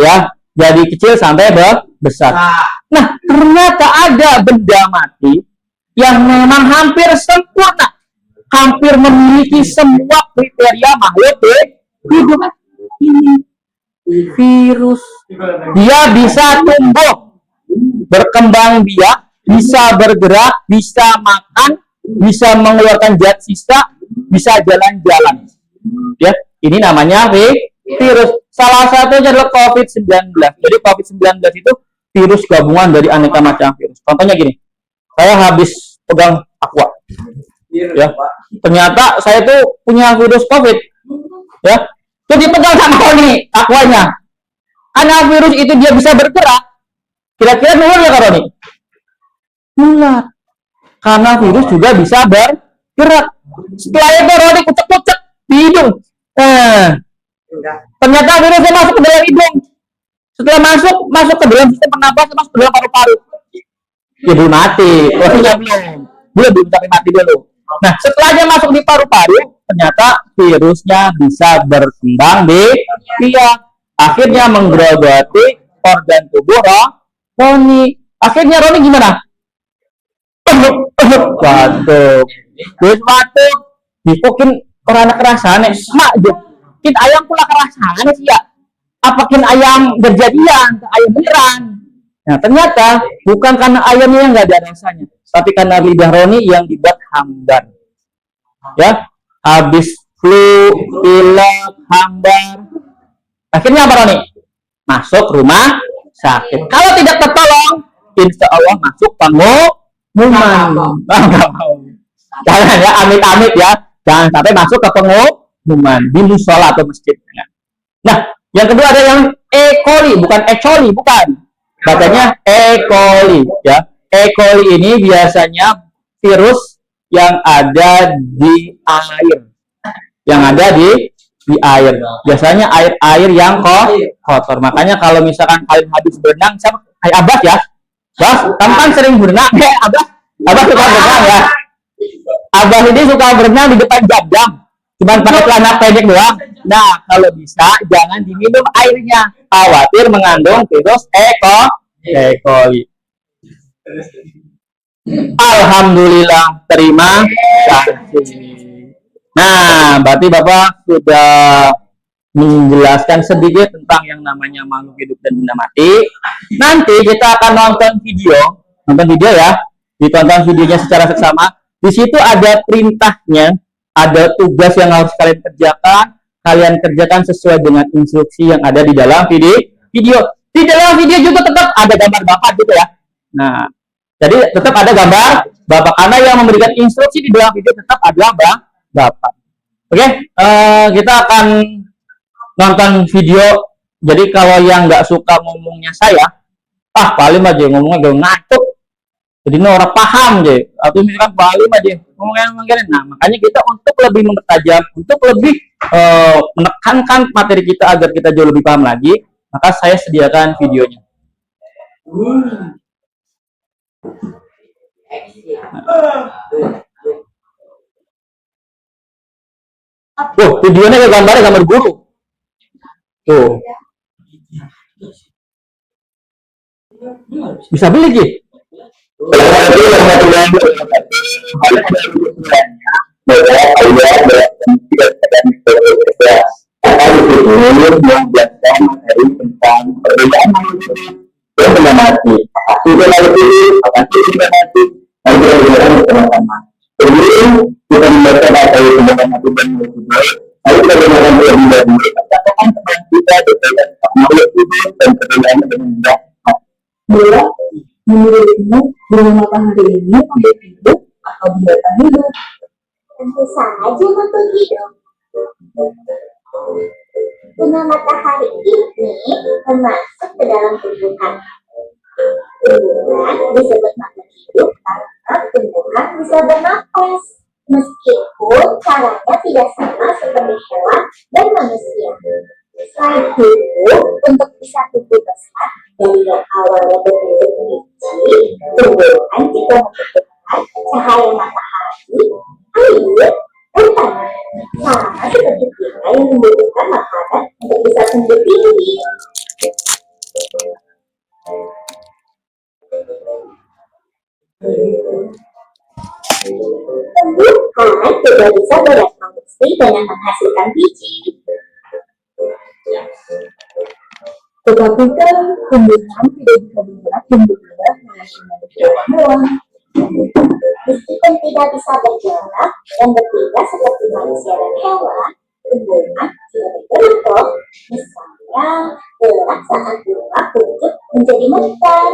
ya, jadi kecil sampai besar. Nah, ternyata ada benda mati yang memang hampir sempurna, hampir memiliki semua kriteria makhluk hidup. Ini virus. Dia bisa tumbuh, berkembang biak, bisa bergerak, bisa makan, bisa mengeluarkan zat sisa, bisa jalan-jalan. Ya, ini namanya virus. Salah satunya adalah COVID-19. Jadi COVID-19 itu virus gabungan dari aneka macam virus. Contohnya gini, saya habis pegang aqua. Ya, ternyata saya tuh punya virus COVID. Ya, jadi dipegang sama Roni aquanya. Karena virus itu dia bisa bergerak. Kira-kira nular ya Roni? Nular. Karena virus juga bisa bergerak. Setelah itu Roni kucek-kucek di hidung. Ternyata virusnya masuk ke dalam hidung. Setelah masuk ke dalam sistem pernapasan, masuk ke dalam paru-paru. Ya belum mati, prosesnya belum sampai mati dulu. Nah, setelahnya masuk di paru-paru, ternyata virusnya bisa berkembang di biak. Akhirnya menggerogoti organ tubuh Roni. Akhirnya Roni gimana? Batuk. Terus batuk. Dipokin orang anak kerasane. Mak, kin ayam pula kerasane sih ya. Apakin ayam berjadian, ayam beneran. Nah, ternyata bukan karena ayamnya yang nggak ada rasanya, tapi karena lidah Roni yang dibuat hambar. Ya, habis flu, pilek, hambar. Akhirnya apa Roni? Masuk rumah sakit. Kalau tidak tertolong, insya Allah masuk pengumuman. Jangan ya, amit-amit ya. Jangan sampai masuk ke pengumuman di musola atau masjid. Nah, yang kedua ada yang E. coli, bukan E. coli, bukan. Bacanya E. coli ya. E. coli ini biasanya virus yang ada di air. Yang ada di air. Biasanya air yang kotor. Makanya kalau misalkan kalian habis berenang, sama kayak Abbas ya. Bas, kamu kan sering berenang. Abbas suka berenang ya. Abbas ini suka berenang di depan jam-jam. Cuman pakai celana pendek doang. Nah, kalau bisa jangan diminum airnya, khawatir mengandung virus E. coli. Alhamdulillah, terima kasih. Nah, berarti Bapak sudah menjelaskan sedikit tentang yang namanya makhluk hidup dan benda mati. Nanti kita akan nonton video ya. Ditonton videonya secara seksama. Di situ ada perintahnya, ada tugas yang harus kalian kerjakan. Kalian kerjakan sesuai dengan instruksi yang ada di dalam video. Di dalam video juga tetap ada gambar Bapak gitu ya. Nah, jadi tetap ada gambar Bapak karena yang memberikan instruksi di dalam video tetap adalah Bapak. Oke, kita akan nonton video. Jadi kalau yang nggak suka ngomongnya saya, paling aja ngomongnya gak ngatuk. Jadi orang paham aja. Atau misalkan paling aja ngomongnya. Nah, makanya kita untuk lebih mempertajam, untuk lebih menekankan materi kita agar kita jauh lebih paham lagi, maka saya sediakan videonya. Videonya kayak gambar guru. Tuh. Bisa beli Ki? Menurutmu bunga matahari ini makhluk hidup atau binatang hidup? Tentu saja makhluk hidup. Bunga matahari ini termasuk ke dalam tumbuhan. Tumbuhan disebut makhluk hidup karena tumbuhan bisa bernafas, meskipun caranya tidak sama seperti hewan dan manusia. Selain itu, untuk bisa tumbuh besar dari yang awalnya berbentuk biji, tumbuhan juga membutuhkan cahaya matahari, air, dan tanah. Sama seperti kita yang membutuhkan makanan untuk bisa tumbuh tinggi. Tumbuhan juga bisa bereproduksi dengan menghasilkan biji. Tetapi kan tumbuhan tidak bisa bergerak dan bergerak manusia hewan. Meskipun tidak bisa bergerak dan berpindah seperti manusia dan hewan, tumbuhan juga bergerak loh. Misalnya, gerak saat bunga kuncup menjadi mekar.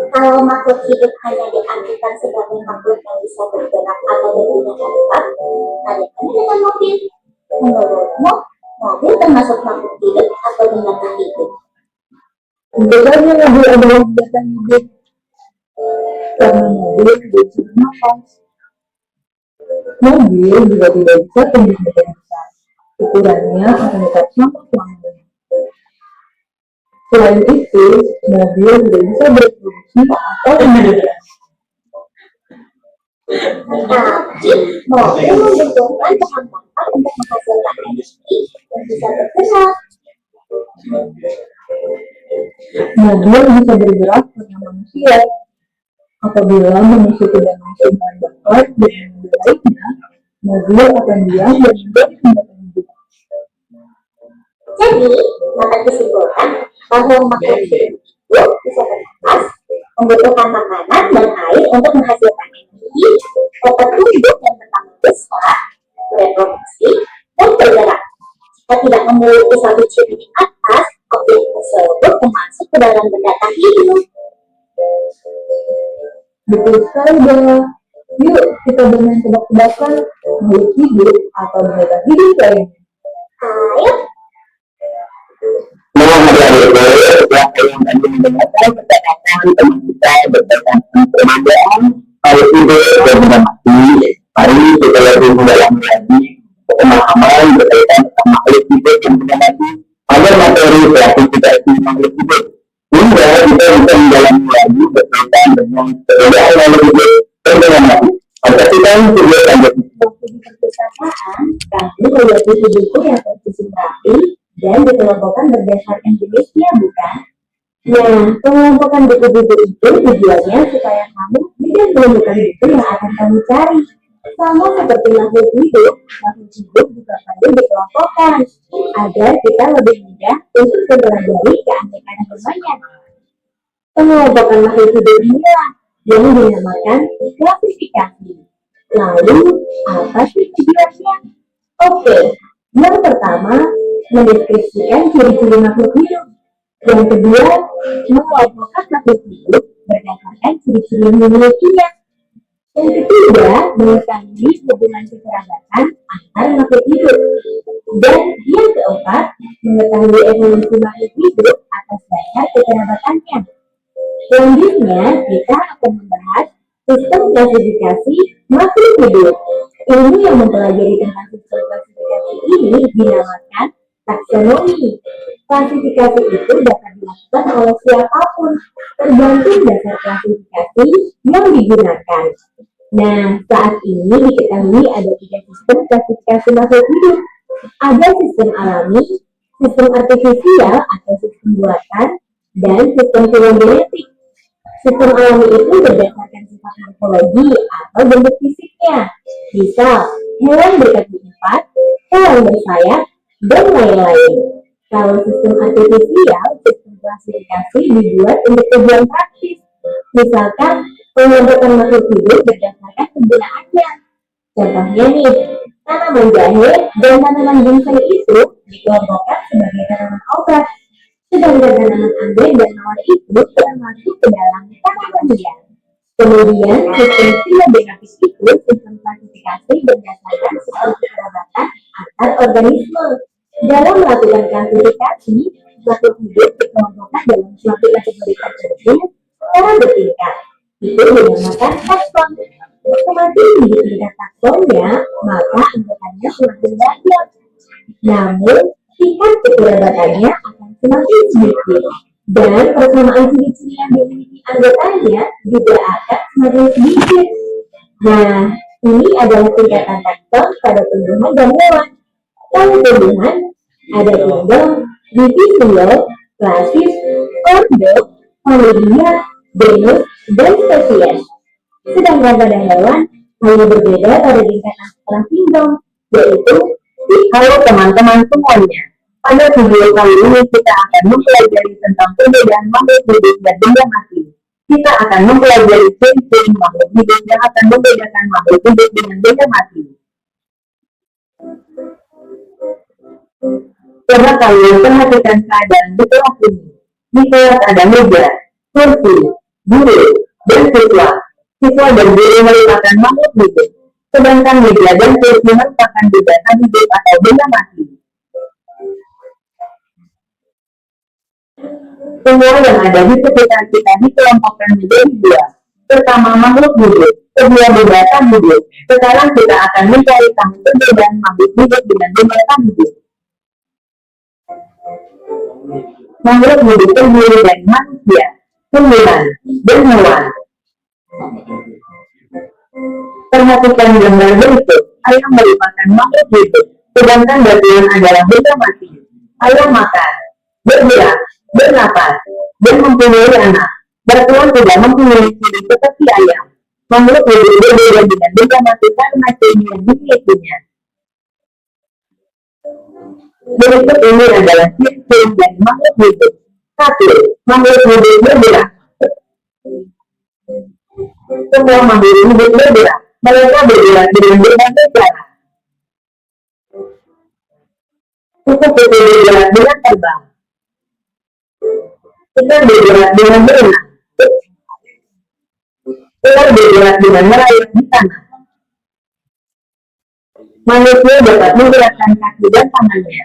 Kalau makhluk hidup hanya diartikan sebagai makhluk yang bisa bergerak atau berpindah tempat, bagaimana dengan mobil? Menurutmu, mobil termasuk makhluk hidup atau binatang hidup? Tentu saja mobil adalah binatang hidup. Karena mobil tidak bisa bernafas. Mobil juga tidak bisa tumbuh menjadi besar. Ukurannya akan tetap sama selamanya. Selain itu, mobil tidak bisa bereproduksi atau bergerak. Tapi, mobil membutuhkan bahan bakar untuk menghasilkan energi yang bisa bergerak. Mobil bisa bergerak karena manusia. Apabila manusia tidak mengisi bahan bakar dengan mobil lainnya, mobil akan diam dan menjadi binatang hidup. Jadi, dapat disimpulkan bahwa makhluk hidup bisa bernafas, membutuhkan makanan dan air untuk menghasilkan energi, dapat tumbuh dan bertambah besar, bereproduksi, dan bergerak. Jika tidak memiliki satu ciri di atas, objek tersebut termasuk ke dalam binatang hidup. Betul sekali, Bella. Yuk, kita bermain tebak-tebakan makhluk hidup atau binatang hidup lainnya. Ayo, Mari kita lebih mendalami lagi pemahaman berkaitan tentang makhluk hidup dan benda mati agar materi klasifikasi makhluk hidup hingga kita bisa mendalami lagi berkaitan dengan perbedaan makhluk hidup dan benda mati. Maka kita Lakukan kegiatan Waktu di perpustakaan, kamu melihat buku-buku yang tersusun rapi dan dikelompokkan berdasarkan jenisnya, bukan? Nah, pengelompokan buku-buku itu tujuannya supaya kamu tidak menemukan buku yang akan kamu cari. Sama seperti makhluk hidup juga perlu dikelompokkan agar kita lebih mudah untuk mempelajari keanekaragaman berbanyak. Pengelompokan makhluk hidup inilah yang dinamakan klasifikasi. Lalu, apa sih tujuannya? Oke, yang pertama, mendeskripsikan ciri-ciri makhluk hidup. Yang kedua, mengelompokkan makhluk hidup berdasarkan ciri-ciri yang dimilikinya. Yang ketiga, mengetahui hubungan kekerabatan antar makhluk hidup. Dan yang keempat, mengetahui evolusi makhluk hidup atas dasar kekerabatannya. Selanjutnya, kita akan membahas sistem klasifikasi makhluk hidup. Ilmu yang mempelajari tentang sistem klasifikasi ini dinamakan taksonomi. Klasifikasi itu dapat dilakukan oleh siapapun, tergantung dasar klasifikasi yang digunakan. Nah, saat ini diketahui ada 3 sistem klasifikasi makhluk hidup. Ada sistem alami, sistem artifisial atau sistem buatan, dan sistem filogenetik. Sistem alami itu berdasarkan sifat morfologi atau bentuk fisiknya. Misal, hewan berkaki 4, hewan bersayap, dan lain-lain. Kalau sistem artifisial, sistem klasifikasi dibuat untuk tujuan praktis. Misalkan, pengelompokan makhluk hidup berdasarkan penggunaannya. Contohnya nih, tanaman jahe dan tanaman ginseng itu dikelompokkan sebagai tanaman obat. Sedangkan tanaman anggrek dan mawar itu termasuk ke dalam tanaman liar. Kemudian, sistem filogenetik itu sistem klasifikasi berdasarkan sistem kekerabatan antar organisme. Dalam melakukan klasifikasi, makhluk hidup dikelompokkan dalam suatu kategori tertentu secara bertingkat. Itu dinamakan takson. Semakin tinggi tingkat taksonnya, maka anggotanya semakin banyak. Namun, tingkat kekerabatannya akan semakin sedikit. Dan persamaan ciri-ciri yang dimiliki anggotanya juga akan semakin sedikit. Nah, ini adalah tingkatan takson pada tumbuhan dan hewan. Kalau tumbuhan, ada kingdom, division, klasis, ordo, familia, genus, dan spesies. Sedangkan pada hewan, hanya berbeda pada tingkatan setelah kingdom, yaitu Halo teman-teman semuanya. Pada video kali ini kita akan mempelajari tentang perbedaan makhluk hidup dan benda mati. Kita akan mempelajari ciri-ciri makhluk hidup yang akan membedakan makhluk hidup dengan benda mati. Coba kalian perhatikan keadaan di kelas ini. Di kelas ada meja, kursi, guru, dan siswa. Siswa dan guru merupakan makhluk hidup. Sedangkan meja dan kursi merupakan benda hidup atau benda mati. Semua yang ada di sekitar kita dikelompokkan menjadi 2. Pertama, makhluk hidup. Kedua, benda tak hidup. Sekarang kita akan mencari tahu perbedaan makhluk hidup dengan benda tak hidup. Makhluk hidup terdiri dari manusia, tumbuhan, dan hewan. Perhatikan gambar berikut. Ayam merupakan makhluk hidup, sedangkan batuan adalah benda mati. Ayam makan, bergerak, bernapas, dan mempunyai anak. Batuan tidak mempunyai ciri seperti ayam. Makhluk hidup berbeda dengan benda mati karena ciri yang dimilikinya. Berikut ini adalah ciri-ciri dari makhluk hidup. 1. Makhluk hidup bergerak. Semua makhluk hidup bergerak. Mereka bergerak dengan berbagai cara. Kupu-kupu bergerak dengan terbang. Ikan bergerak dengan berenang. Ular bergerak dengan merayap di tanah. Manusia dapat menggerakkan kaki dan tangannya.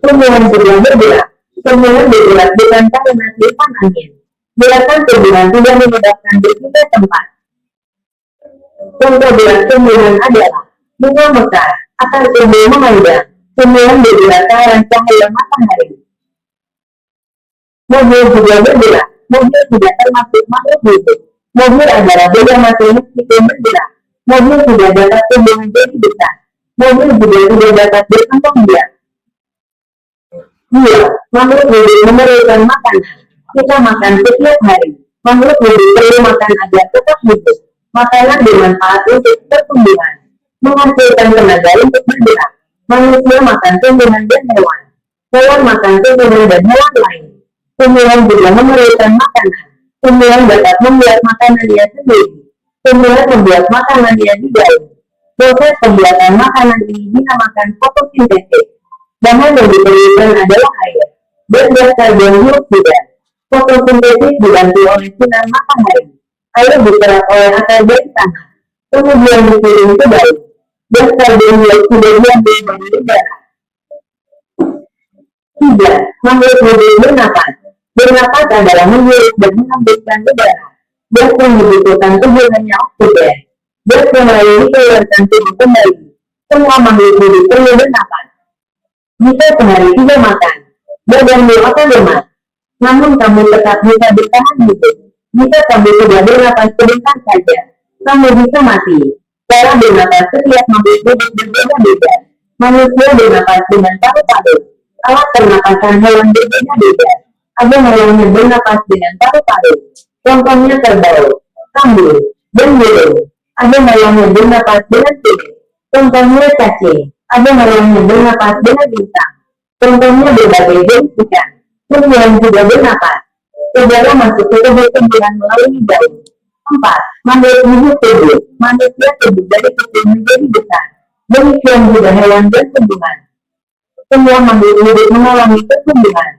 Tumbuhan juga bergerak. Tumbuhan bergerak bukan karena tiupan angin. Gerakan tumbuhan tidak menyebabkan berpindah tempat. Contoh gerak tumbuhan adalah bunga mekar, akar tumbuh memandang, tumbuhan bergerak ke arah cahaya matahari. Mobil juga bergerak. Mobil tidak termasuk makhluk hidup. Mobil adalah benda mati meskipun bergerak. Mobil tidak dapat tumbuh menjadi besar. Mobil juga tidak dapat berkembang biak. 2. Makhluk hidup memerlukan makanan. Kita makan setiap hari. Makhluk hidup perlu makan agar tetap hidup. Makanan bermanfaat untuk pertumbuhan, menghasilkan tenaga untuk bergerak. Manusia makan tumbuhan dan hewan. Hewan makan tumbuhan dan hewan lain. Tumbuhan juga memerlukan makanan. Tumbuhan dapat membuat makanannya sendiri. Tumbuhan membuat makanannya di daun. Proses pembuatan makanan ini dinamakan fotosintesis. Bahan yang diperlukan adalah air dan gas karbon dioksida. Fotosintesis dibantu oleh sinar matahari. Air diserap oleh akar dari tanah, kemudian dikirim ke daun. Gas karbon dioksida diambil dari udara. 3. Makhluk hidup bernapas. Bernapas adalah menghirup dan menghembuskan udara. Gas yang dibutuhkan tubuh hanya oksigen. Gas yang lain dikeluarkan tubuh kembali. Semua makhluk hidup perlu bernapas. Jika sehari tidak makan, badanmu akan lemas. Namun kamu tetap bisa bertahan hidup. Jika kamu sudah bernapas sebentar saja, kamu bisa mati. Cara bernapas setiap makhluk hidup berbeda-beda. Manusia bernapas dengan paru-paru. Alat pernapasan hewan berbeda-beda. Ada hewan yang bernapas dengan paru-paru. Contohnya kerbau, kambing, dan burung. Ada hewan yang bernapas dengan kulit. Contohnya cacing. Ada hewan yang bernapas dengan bintang. Contohnya berbagai jenis ikan. Tumbuhan juga bernapas. Udara masuk ke tubuh tumbuhan melalui daun. 4. Makhluk hidup tumbuh. Manusia tumbuh dari kecil menjadi besar. Demikian juga hewan dan tumbuhan. Semua makhluk hidup mengalami pertumbuhan.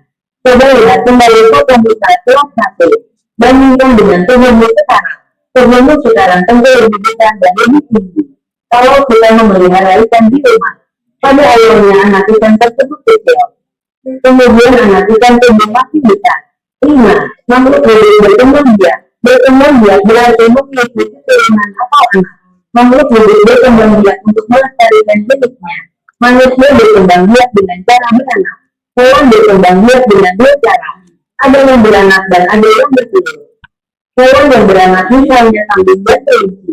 Coba lihat kembali foto kita kelas 1. Bandingkan dengan tubuhmu sekarang. Tubuhmu sekarang tentu lebih besar dan lebih tinggi. Kalau kita memelihara ikan di rumah, pada awalnya anak ikan tersebut kecil. Kemudian anak ikan tumbuh makin besar. 5. Makhluk hidup berkembang biak. Berkembang biak berarti memiliki keturunan atau anak. Makhluk hidup berkembang biak untuk melestarikan jenisnya. Manusia berkembang biak dengan cara beranak. Hewan berkembang biak dengan dua cara. Ada yang beranak dan ada yang bertelur. Hewan yang beranak misalnya kambing dan kelinci.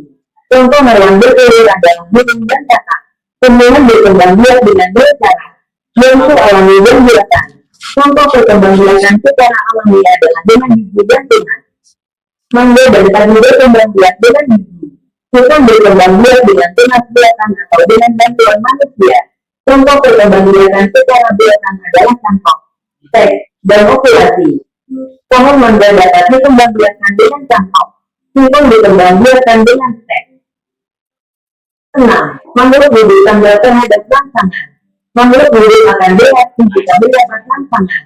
Contoh hewan bertelur adalah burung dan kakak. Tumbuhan berkembang biak dengan dua cara. Yaitu alami dan buatan. Contoh perkembangbiakan secara alami adalah dengan gigi dan tunas. Mangga dan padi berkembang biak dengan gigi. Pisang berkembang biak dengan tunas buatan atau dengan bantuan manusia. Contoh perkembangbiakan secara buatan adalah cangkok, seks, dan okulasi. Pohon mangga dapat dikembangbiakan dengan cangkok. Singkong dikembangbiakan dengan seks. 6. Makhluk hidup tanggal terhadap rangsangan. Makhluk hidup akan bereaksi jika mendapat rangsangan.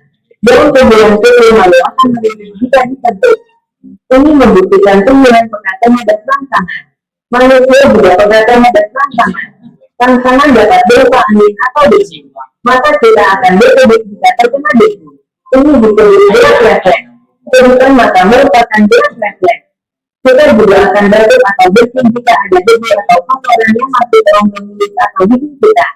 Daun tumbuhan kecil lalu akan melindungi jika disentuh. Ini membuktikan tumbuhan peka terhadap rangsangan. Manusia juga peka terhadap rangsangan. Rangsangan dapat berupa angin atau debu. Maka kita akan berkedip jika terkena debu. Ini disebut gerak refleks. Kedudukan mata merupakan gerak refleks. Kita juga akan batuk atau bersin jika ada debu atau kotoran yang masuk ke rongga mulut atau hidung kita.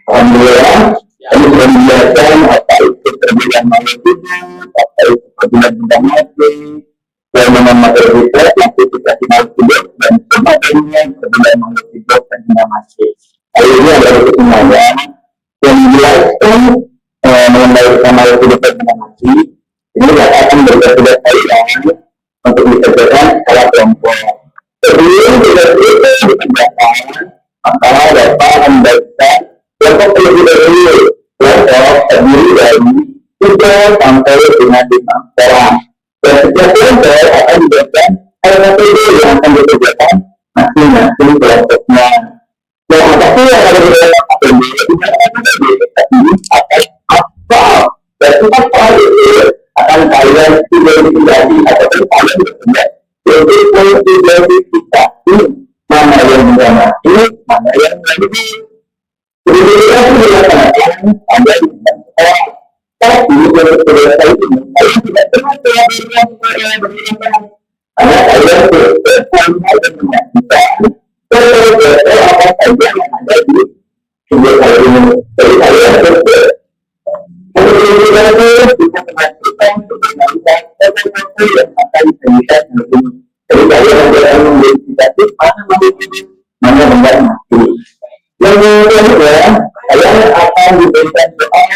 Alhamdulillah, kami sudah menjelaskan apa itu perbedaan makhluk hidup, apa itu perbedaan benda mati, dengan materi riset, klasifikasi makhluk hidup, dan sebagainya perbedaan makhluk hidup dan benda mati. Kali ini adalah kesimpulannya yang menjelaskan mengenai makhluk hidup dan benda mati. Ini akan berbeda saya untuk dikerjakan secara kelompok. Sebelum kita dikerjakan, maka dapat membaca kelompok terlebih dahulu. Kelompok terdiri dari 3 sampai 5 orang. Dan setiap kelompok akan diberikan metode yang akan dikerjakan masing-masing kelompoknya. Dan apapun yang ada di dalam metode tidak akan dikerjakan akan Dan empat hal itu akan kalian identifikasi ataupun kalian bekerja untuk mengidentifikasi mana yang mengamati, mana yang menjadi. Identifikasi dilaksanakan pada tingkat sekolah. Tapi untuk selesai ini, kalian tidak pernah melakukan yang berbeda. Karena kalian berpesan dan menyaksikan sesuatu apa saja yang ada di video kali ini. Jadi kalian berpesan kemudian bisa memastikan kebenaran sesuatu yang akan diberikan lebih. Jadi kalian akan mengidentifikasi mana benar mati. Yang kedua, kalian akan diberikan soal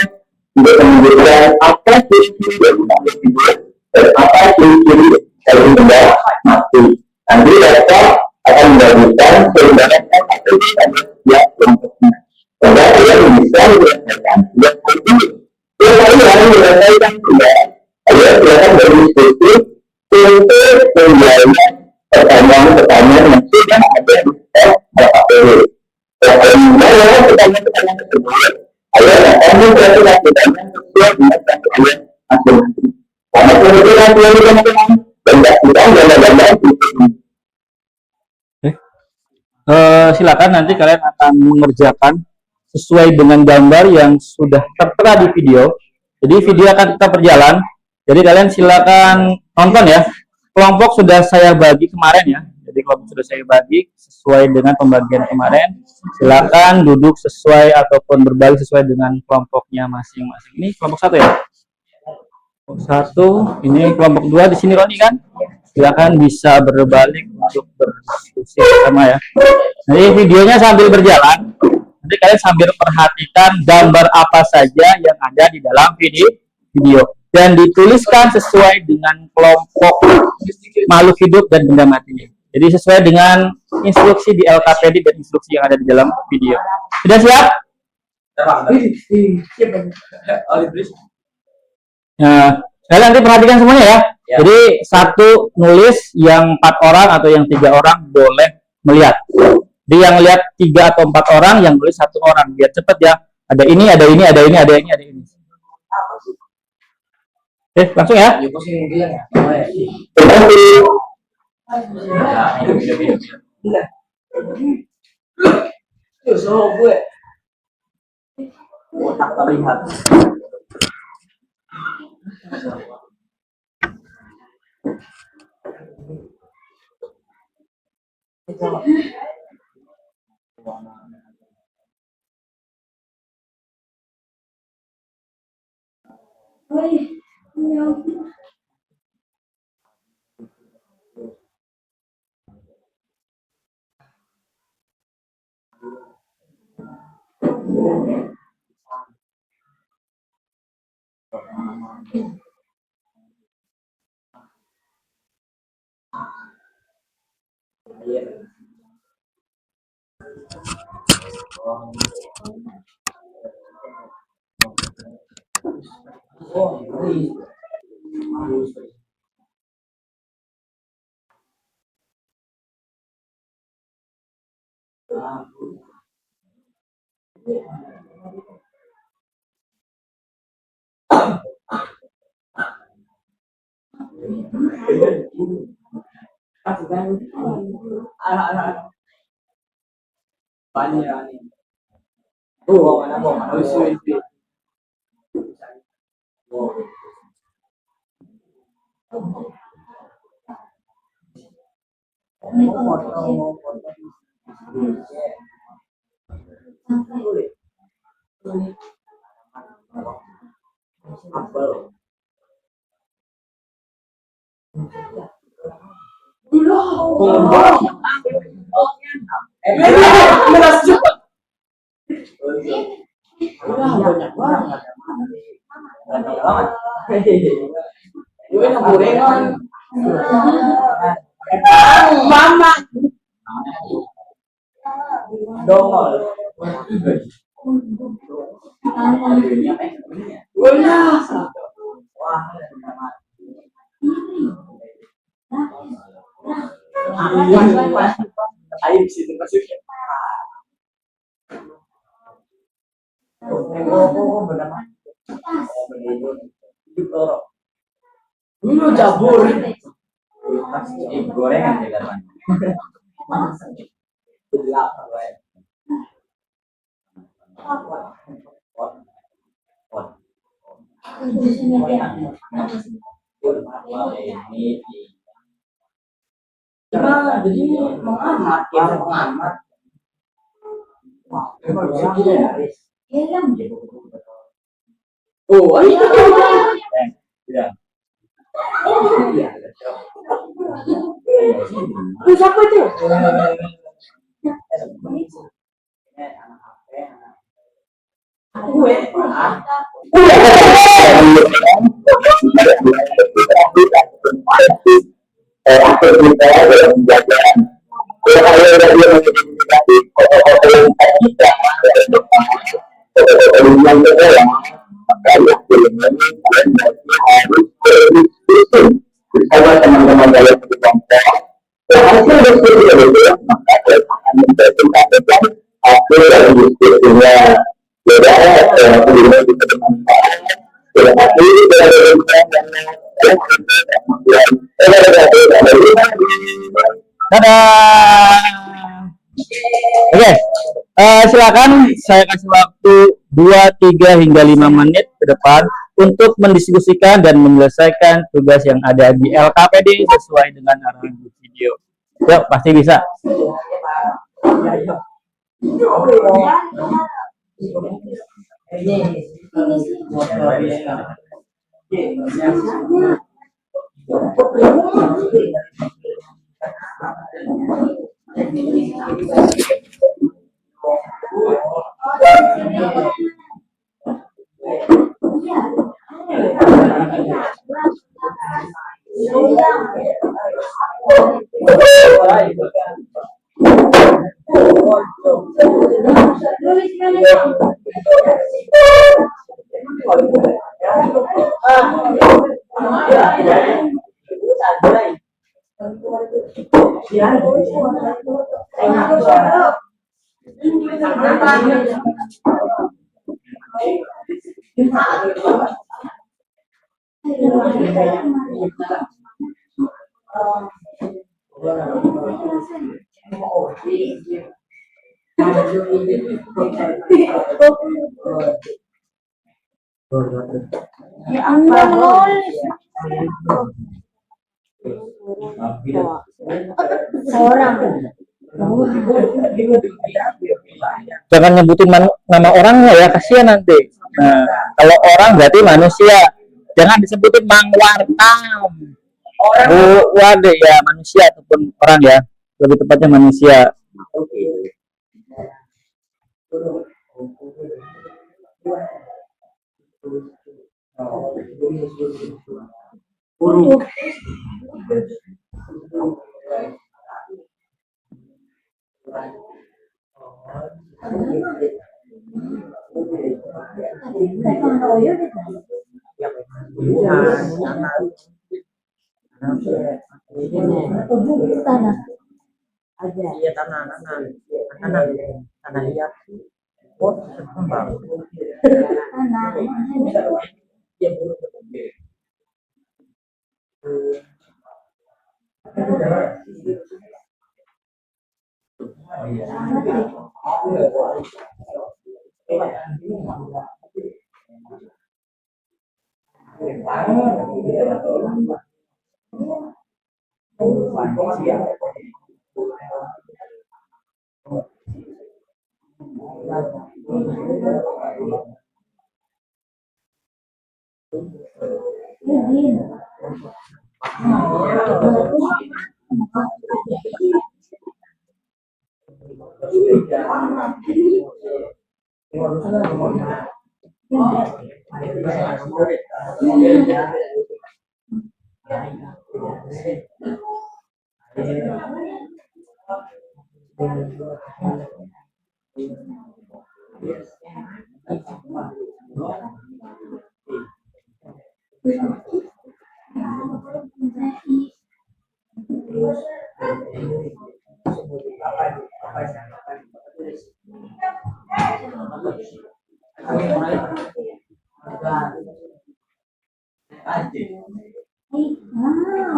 untuk menunjukkan apa ciri-ciri dari mati hidup dan apa ciri-ciri dari benda mati. Nanti mereka akan membagikan sebenarnya apa saja yang kelompoknya. Sehingga kalian bisa menyelesaikan yang penting. Yang kalian menyelesaikan sudah, kalian silakan berdiskusi untuk menjawab pertanyaan-pertanyaan yang sudah ada di LKPD. Kalau menjawab pertanyaan-pertanyaan tersebut, kalian akan memperhatikan pertanyaan sesuai dengan kalian masing-masing. Karena kebetulan kalian teman-teman dan kita gambar-gambar itu. Silakan nanti kalian akan mengerjakan sesuai dengan gambar yang sudah tertera di video. Jadi video akan tetap berjalan. Jadi kalian silakan nonton ya. Kelompok sudah saya bagi kemarin ya. Jadi kelompok sudah saya bagi sesuai dengan pembagian kemarin. Silakan duduk sesuai ataupun berbagi sesuai dengan kelompoknya masing-masing. Ini kelompok satu ya. Kelompok satu. Ini kelompok dua di sini Roni kan. Silakan bisa berbalik untuk berdiskusi bersama ya. Jadi videonya sambil berjalan. Nanti kalian sambil perhatikan gambar apa saja yang ada di dalam video dan dituliskan sesuai dengan kelompok makhluk hidup dan benda mati. Jadi sesuai dengan instruksi di LKPD dan instruksi yang ada di dalam video. Sudah siap? Nah, kalian nanti perhatikan semuanya ya. Jadi satu nulis, yang 4 orang atau yang 3 orang boleh melihat. Jadi yang lihat 3 atau 4 orang, yang nulis 1 orang. Biar cepet ya. Ada ini, ada ini, ada ini, ada ini, ada ini. Oke, langsung ya. Otak terlihat. Banyak. Mana banyak banget. Mama. Dongol. Ayo sini masuk. Ini cabur. Gorengan ya kan. Jadi mengamat, ya mengamat. Oh, iya. Ya. Terus apa itu? Gue, Bersama teman-teman dalam satu kelompok, hasil diskusi itu maka akan mempresentasikan hasil dari diskusinya. Beda sebelumnya kita bermanfaat. Terima kasih Dadah. Oke, silakan saya kasih waktu 2, 3 hingga 5 menit ke depan untuk mendiskusikan dan menyelesaikan tugas yang ada di LKPD sesuai dengan arahan di video. Yuk, pasti bisa. Jangan nyebutin nama orangnya ya, kasihan nanti. Nah, kalau orang berarti manusia. Jangan disebutin Mang Wartam. Waduh ya, manusia ataupun orang ya. Lebih tepatnya manusia. Iya tanah liat. Oh, kembang.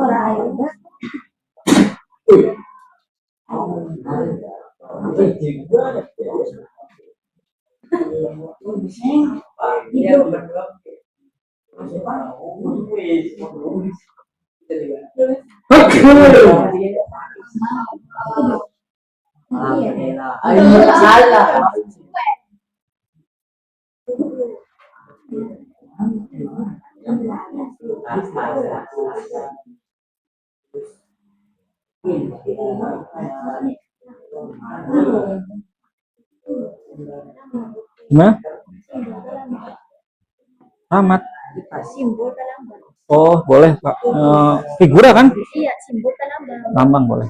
orang air udah. Salah. Gimana? Tamat. Simbol kan lambang. Oh, boleh, Pak. Figura kan? Iya, simbol kan lambang. Lambang boleh.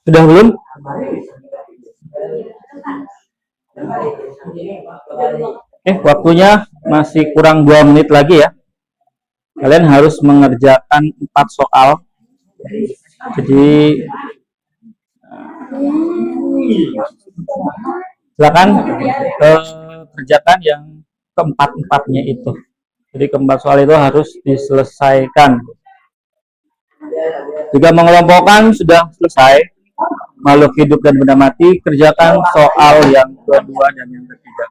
Sudah belum? Waktunya masih kurang 2 menit lagi ya. Kalian harus mengerjakan 4 soal. Jadi silakan kerjakan yang keempat-empatnya itu. Jadi keempat soal itu harus diselesaikan. Jika mengelompokkan sudah selesai, makhluk hidup dan benda mati, kerjakan soal yang kedua dan yang ketiga.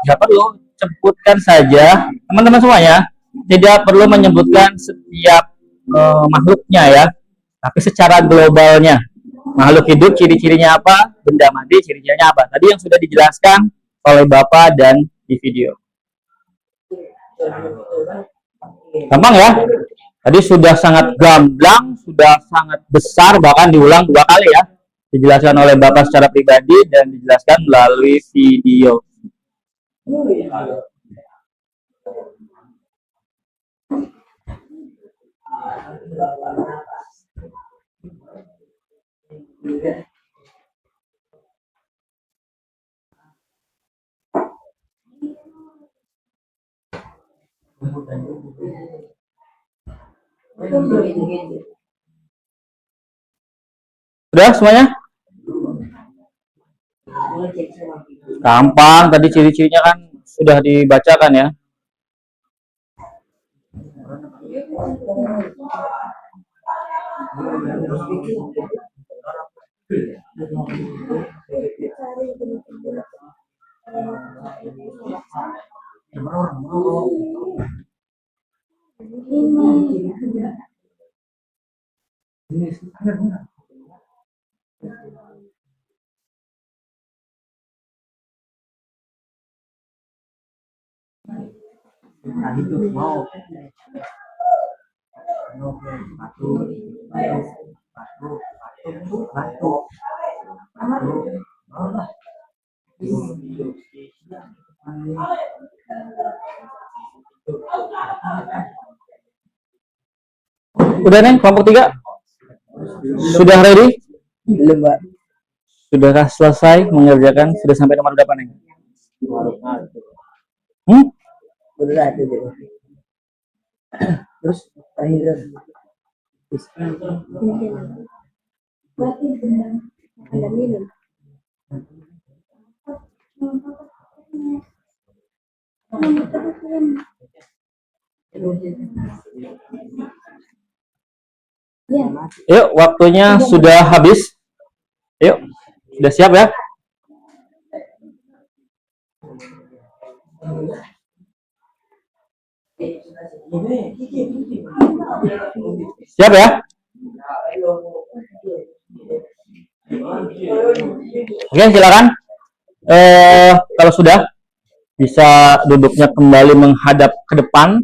Tidak perlu, sebutkan saja teman-teman semuanya, tidak perlu menyebutkan setiap makhluknya ya, tapi secara globalnya. Makhluk hidup ciri-cirinya apa, benda mati ciri-cirinya apa, tadi yang sudah dijelaskan oleh Bapak dan di video. Gampang ya, tadi sudah sangat gamblang, sudah sangat besar, bahkan diulang 2 kali ya, dijelaskan oleh Bapak secara pribadi dan dijelaskan melalui video. Sudah semuanya? Gampang, tadi ciri-cirinya kan sudah dibacakan ya. Udah nih kelompok 3 sudah ready? Belum, Pak. Sudahkah selesai mengerjakan? Sudah sampai nomor berapa nih? Udah itu. Terus akhirnya Ada minum. Yuk, waktunya sudah habis. Yuk, sudah siap ya? Siap ya? Oke, silakan. Kalau sudah, bisa duduknya kembali menghadap ke depan.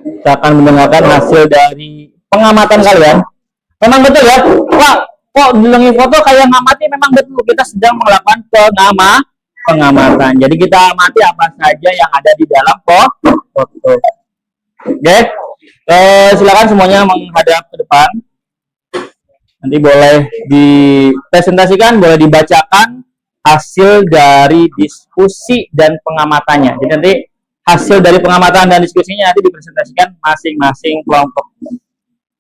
Kita akan mendengarkan hasil dari pengamatan kalian. Memang betul ya, Pak. Kok bilangin foto kayak ngamati, memang betul kita sedang melakukan pengamatan. Jadi kita amati apa saja yang ada di dalam foto. Oke, silakan semuanya menghadap ke depan. Nanti boleh dipresentasikan, boleh dibacakan hasil dari diskusi dan pengamatannya. Jadi nanti hasil dari pengamatan dan diskusinya nanti dipresentasikan masing-masing kelompok.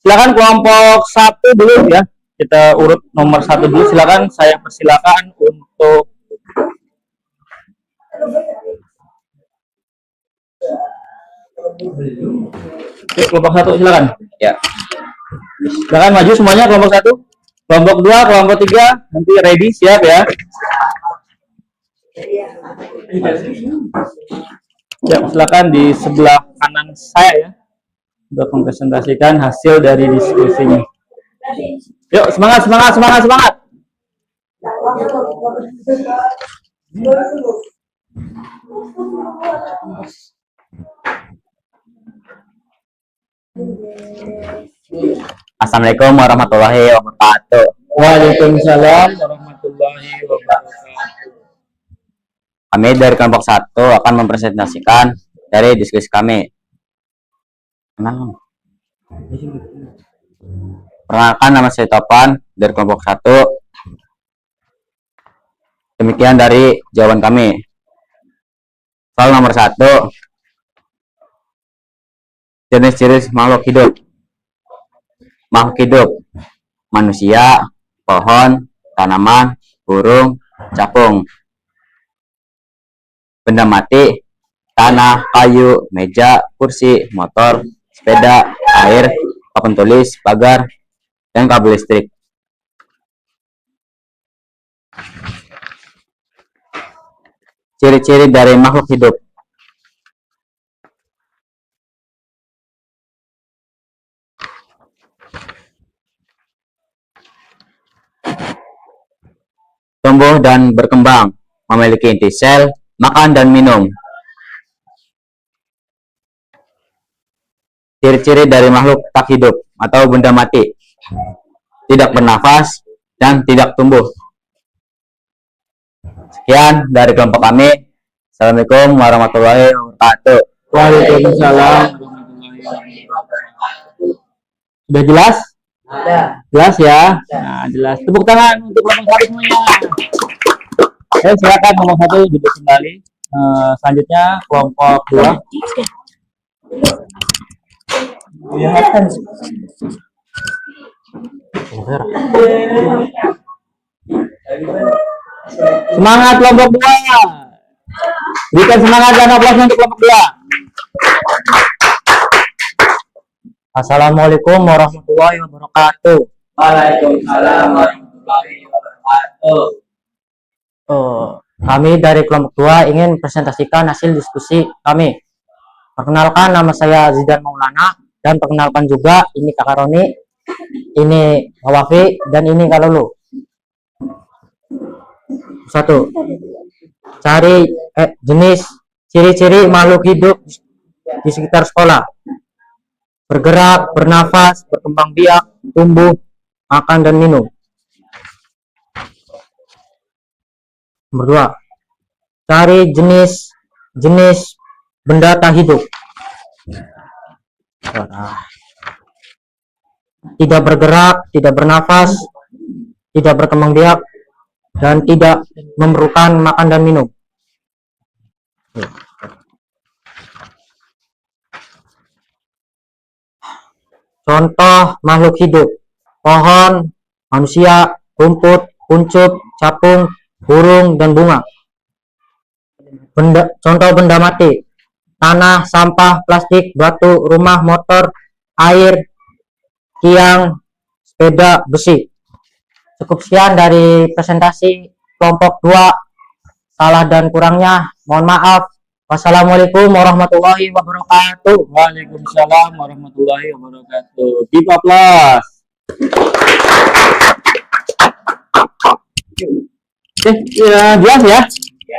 Silakan kelompok 1 dulu ya. Kita urut nomor 1 dulu. Silakan, saya persilakan untuk kelompok 1, silakan. Ya. Silakan maju semuanya, kelompok 1, kelompok 2, kelompok 3, nanti ready, siap ya. Ya, silakan di sebelah kanan saya ya untuk mempresentasikan hasil dari diskusinya. Yuk, semangat, semangat, semangat, semangat. Assalamualaikum warahmatullahi wabarakatuh. Waalaikumsalam warahmatullahi wabarakatuh. Kami dari kelompok 1 akan mempresentasikan dari diskusi kami. Perkenalkan, nama saya Topan dari kelompok 1. Demikian dari jawaban kami. Soal nomor 1. Jenis-jenis makhluk hidup. Makhluk hidup: manusia, pohon, tanaman, burung, capung. Benda mati: tanah, kayu, meja, kursi, motor, sepeda, air, papan tulis, pagar, dan kabel listrik. Ciri-ciri dari makhluk hidup: tumbuh dan berkembang, memiliki inti sel, makan dan minum. Ciri-ciri dari makhluk tak hidup atau benda mati: tidak bernafas dan tidak tumbuh. Sekian dari kelompok kami. Assalamualaikum warahmatullahi wabarakatuh. Waalaikumsalam warahmatullahi wabarakatuh. Sudah jelas? Jelas ya? Nah, jelas. Tepuk tangan untuk kelompok 1 semuanya. Silakan kelompok 1 duduk kembali. Selanjutnya kelompok 2. Semangat kelompok 2. Berikan semangat dan aplaus untuk kelompok 2. Assalamualaikum warahmatullahi wabarakatuh. Waalaikumsalam warahmatullahi wabarakatuh. Kami dari kelompok 2 ingin presentasikan hasil diskusi kami. Perkenalkan, nama saya Zidan Maulana, dan perkenalkan juga ini Kak Roni, ini Kak Wafi, dan ini Kak Lulu. 1. Cari jenis ciri-ciri makhluk hidup di sekitar sekolah: bergerak, bernafas, berkembang biak, tumbuh, makan dan minum. Nomor 2. Cari jenis benda tak hidup: tidak bergerak, tidak bernafas, tidak berkembang biak, dan tidak memerlukan makan dan minum. Contoh makhluk hidup: pohon, manusia, rumput, kuncup, capung, burung, dan bunga. Contoh benda mati: tanah, sampah, plastik, batu, rumah, motor, air, tiang, sepeda, besi. Cukup sekian dari presentasi kelompok 2. Salah dan kurangnya mohon maaf. Wassalamualaikum warahmatullahi wabarakatuh. Waalaikumsalam warahmatullahi wabarakatuh. Give applause. Ya, jelas ya?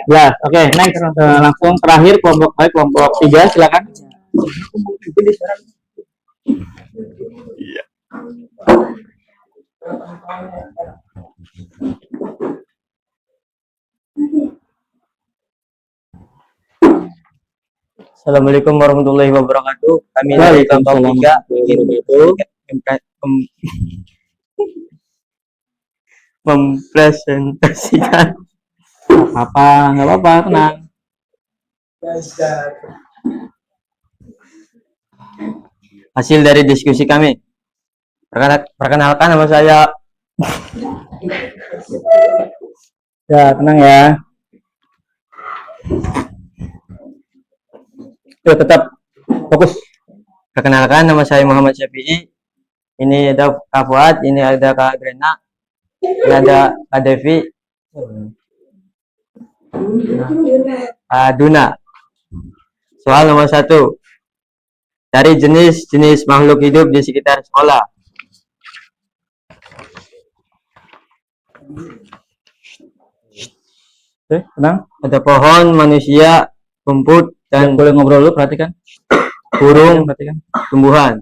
Jelas. Oke, next langsung terakhir kelompok 3, silakan. Assalamualaikum warahmatullahi wabarakatuh. Kami dari kelompok 3 ingin mempresentasikan Nggak apa-apa, tenang. hasil dari diskusi kami. Perkenalkan, nama saya. Ya, tenang ya. Yuk, tetap fokus. Perkenalkan, nama saya Muhammad Syafi'i. Ini ada Kak Fuad, ini ada Kak Grena, ini ada Kak Devi, Duna. Soal nomor 1. Cari jenis-jenis makhluk hidup di sekitar sekolah. Oke, tenang. Ada pohon, manusia, rumput, dan Boleh ngobrol dulu, perhatikan. burung, Perhatikan. tumbuhan.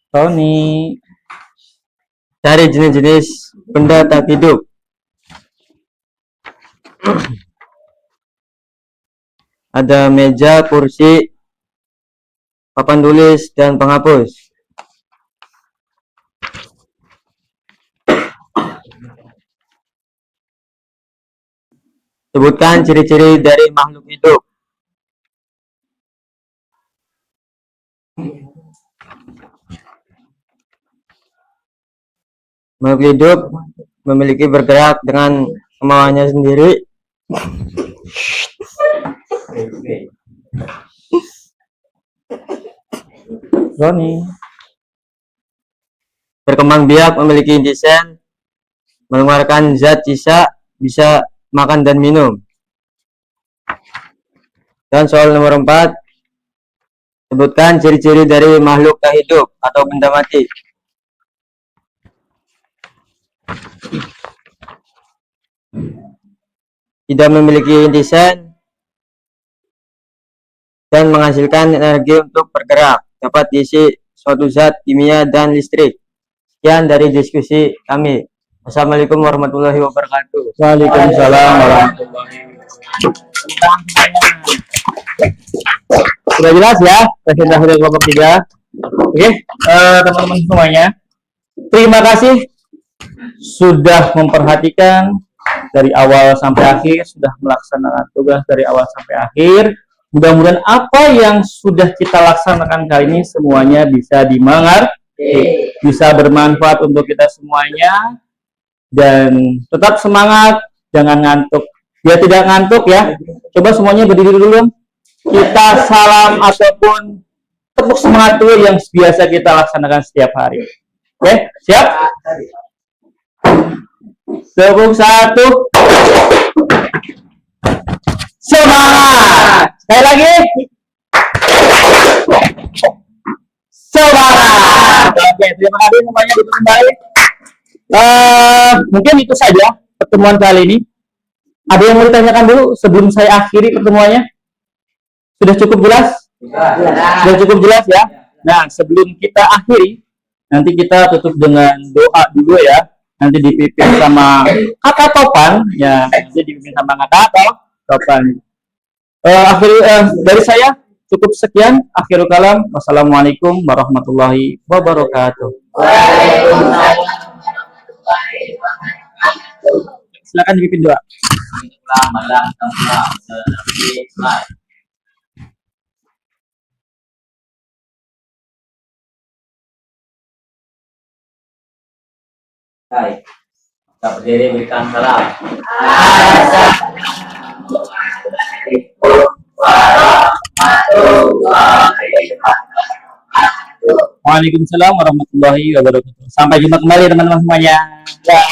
Tony. Cari jenis-jenis benda tak hidup. Ada meja, kursi, papan tulis, dan penghapus. Sebutkan ciri-ciri dari makhluk hidup. Makhluk hidup memiliki bergerak dengan kemauannya sendiri. Tony. Berkembang biak, memiliki desain, mengeluarkan zat sisa, bisa makan dan minum. Dan soal nomor 4. Sebutkan ciri-ciri dari makhluk tak hidup atau benda mati. Tidak memiliki desain dan menghasilkan energi untuk bergerak, dapat diisi suatu zat kimia dan listrik. Sekian dari diskusi kami. Assalamualaikum warahmatullahi wabarakatuh. Waalaikumsalam warahmatullahi wabarakatuh. Sudah jelas ya presentasi dari kelompok 3. Oke, teman-teman semuanya, terima kasih sudah memperhatikan dari awal sampai akhir, sudah melaksanakan tugas dari awal sampai akhir. Mudah-mudahan apa yang sudah kita laksanakan kali ini semuanya bisa dimengerti, bisa bermanfaat untuk kita semuanya, dan tetap semangat, jangan ngantuk. Biar tidak ngantuk ya, coba semuanya berdiri dulu. Kita salam ataupun tepuk semangat dulu yang biasa kita laksanakan setiap hari. Oke, siap? Tepuk 1. Semangat! Sekali lagi. Semangat! Oke, terima kasih semuanya duduk kembali. Mungkin itu saja pertemuan kali ini. Ada yang mau ditanyakan dulu sebelum saya akhiri pertemuannya? Sudah cukup jelas? Sudah cukup jelas ya? Nah, sebelum kita akhiri, nanti kita tutup dengan doa dulu ya. Nanti dipimpin sama Kakak Topan, ya. Nanti dipimpin sama Kakak Topan. Dari saya cukup sekian. Akhirul kalam. Wassalamualaikum warahmatullahi wabarakatuh. Silakan dipimpin doa. Baik, kita berdiri berikan salam. Waalaikumsalam warahmatullahi wabarakatuh. Sampai jumpa kembali teman-teman semuanya. Ya.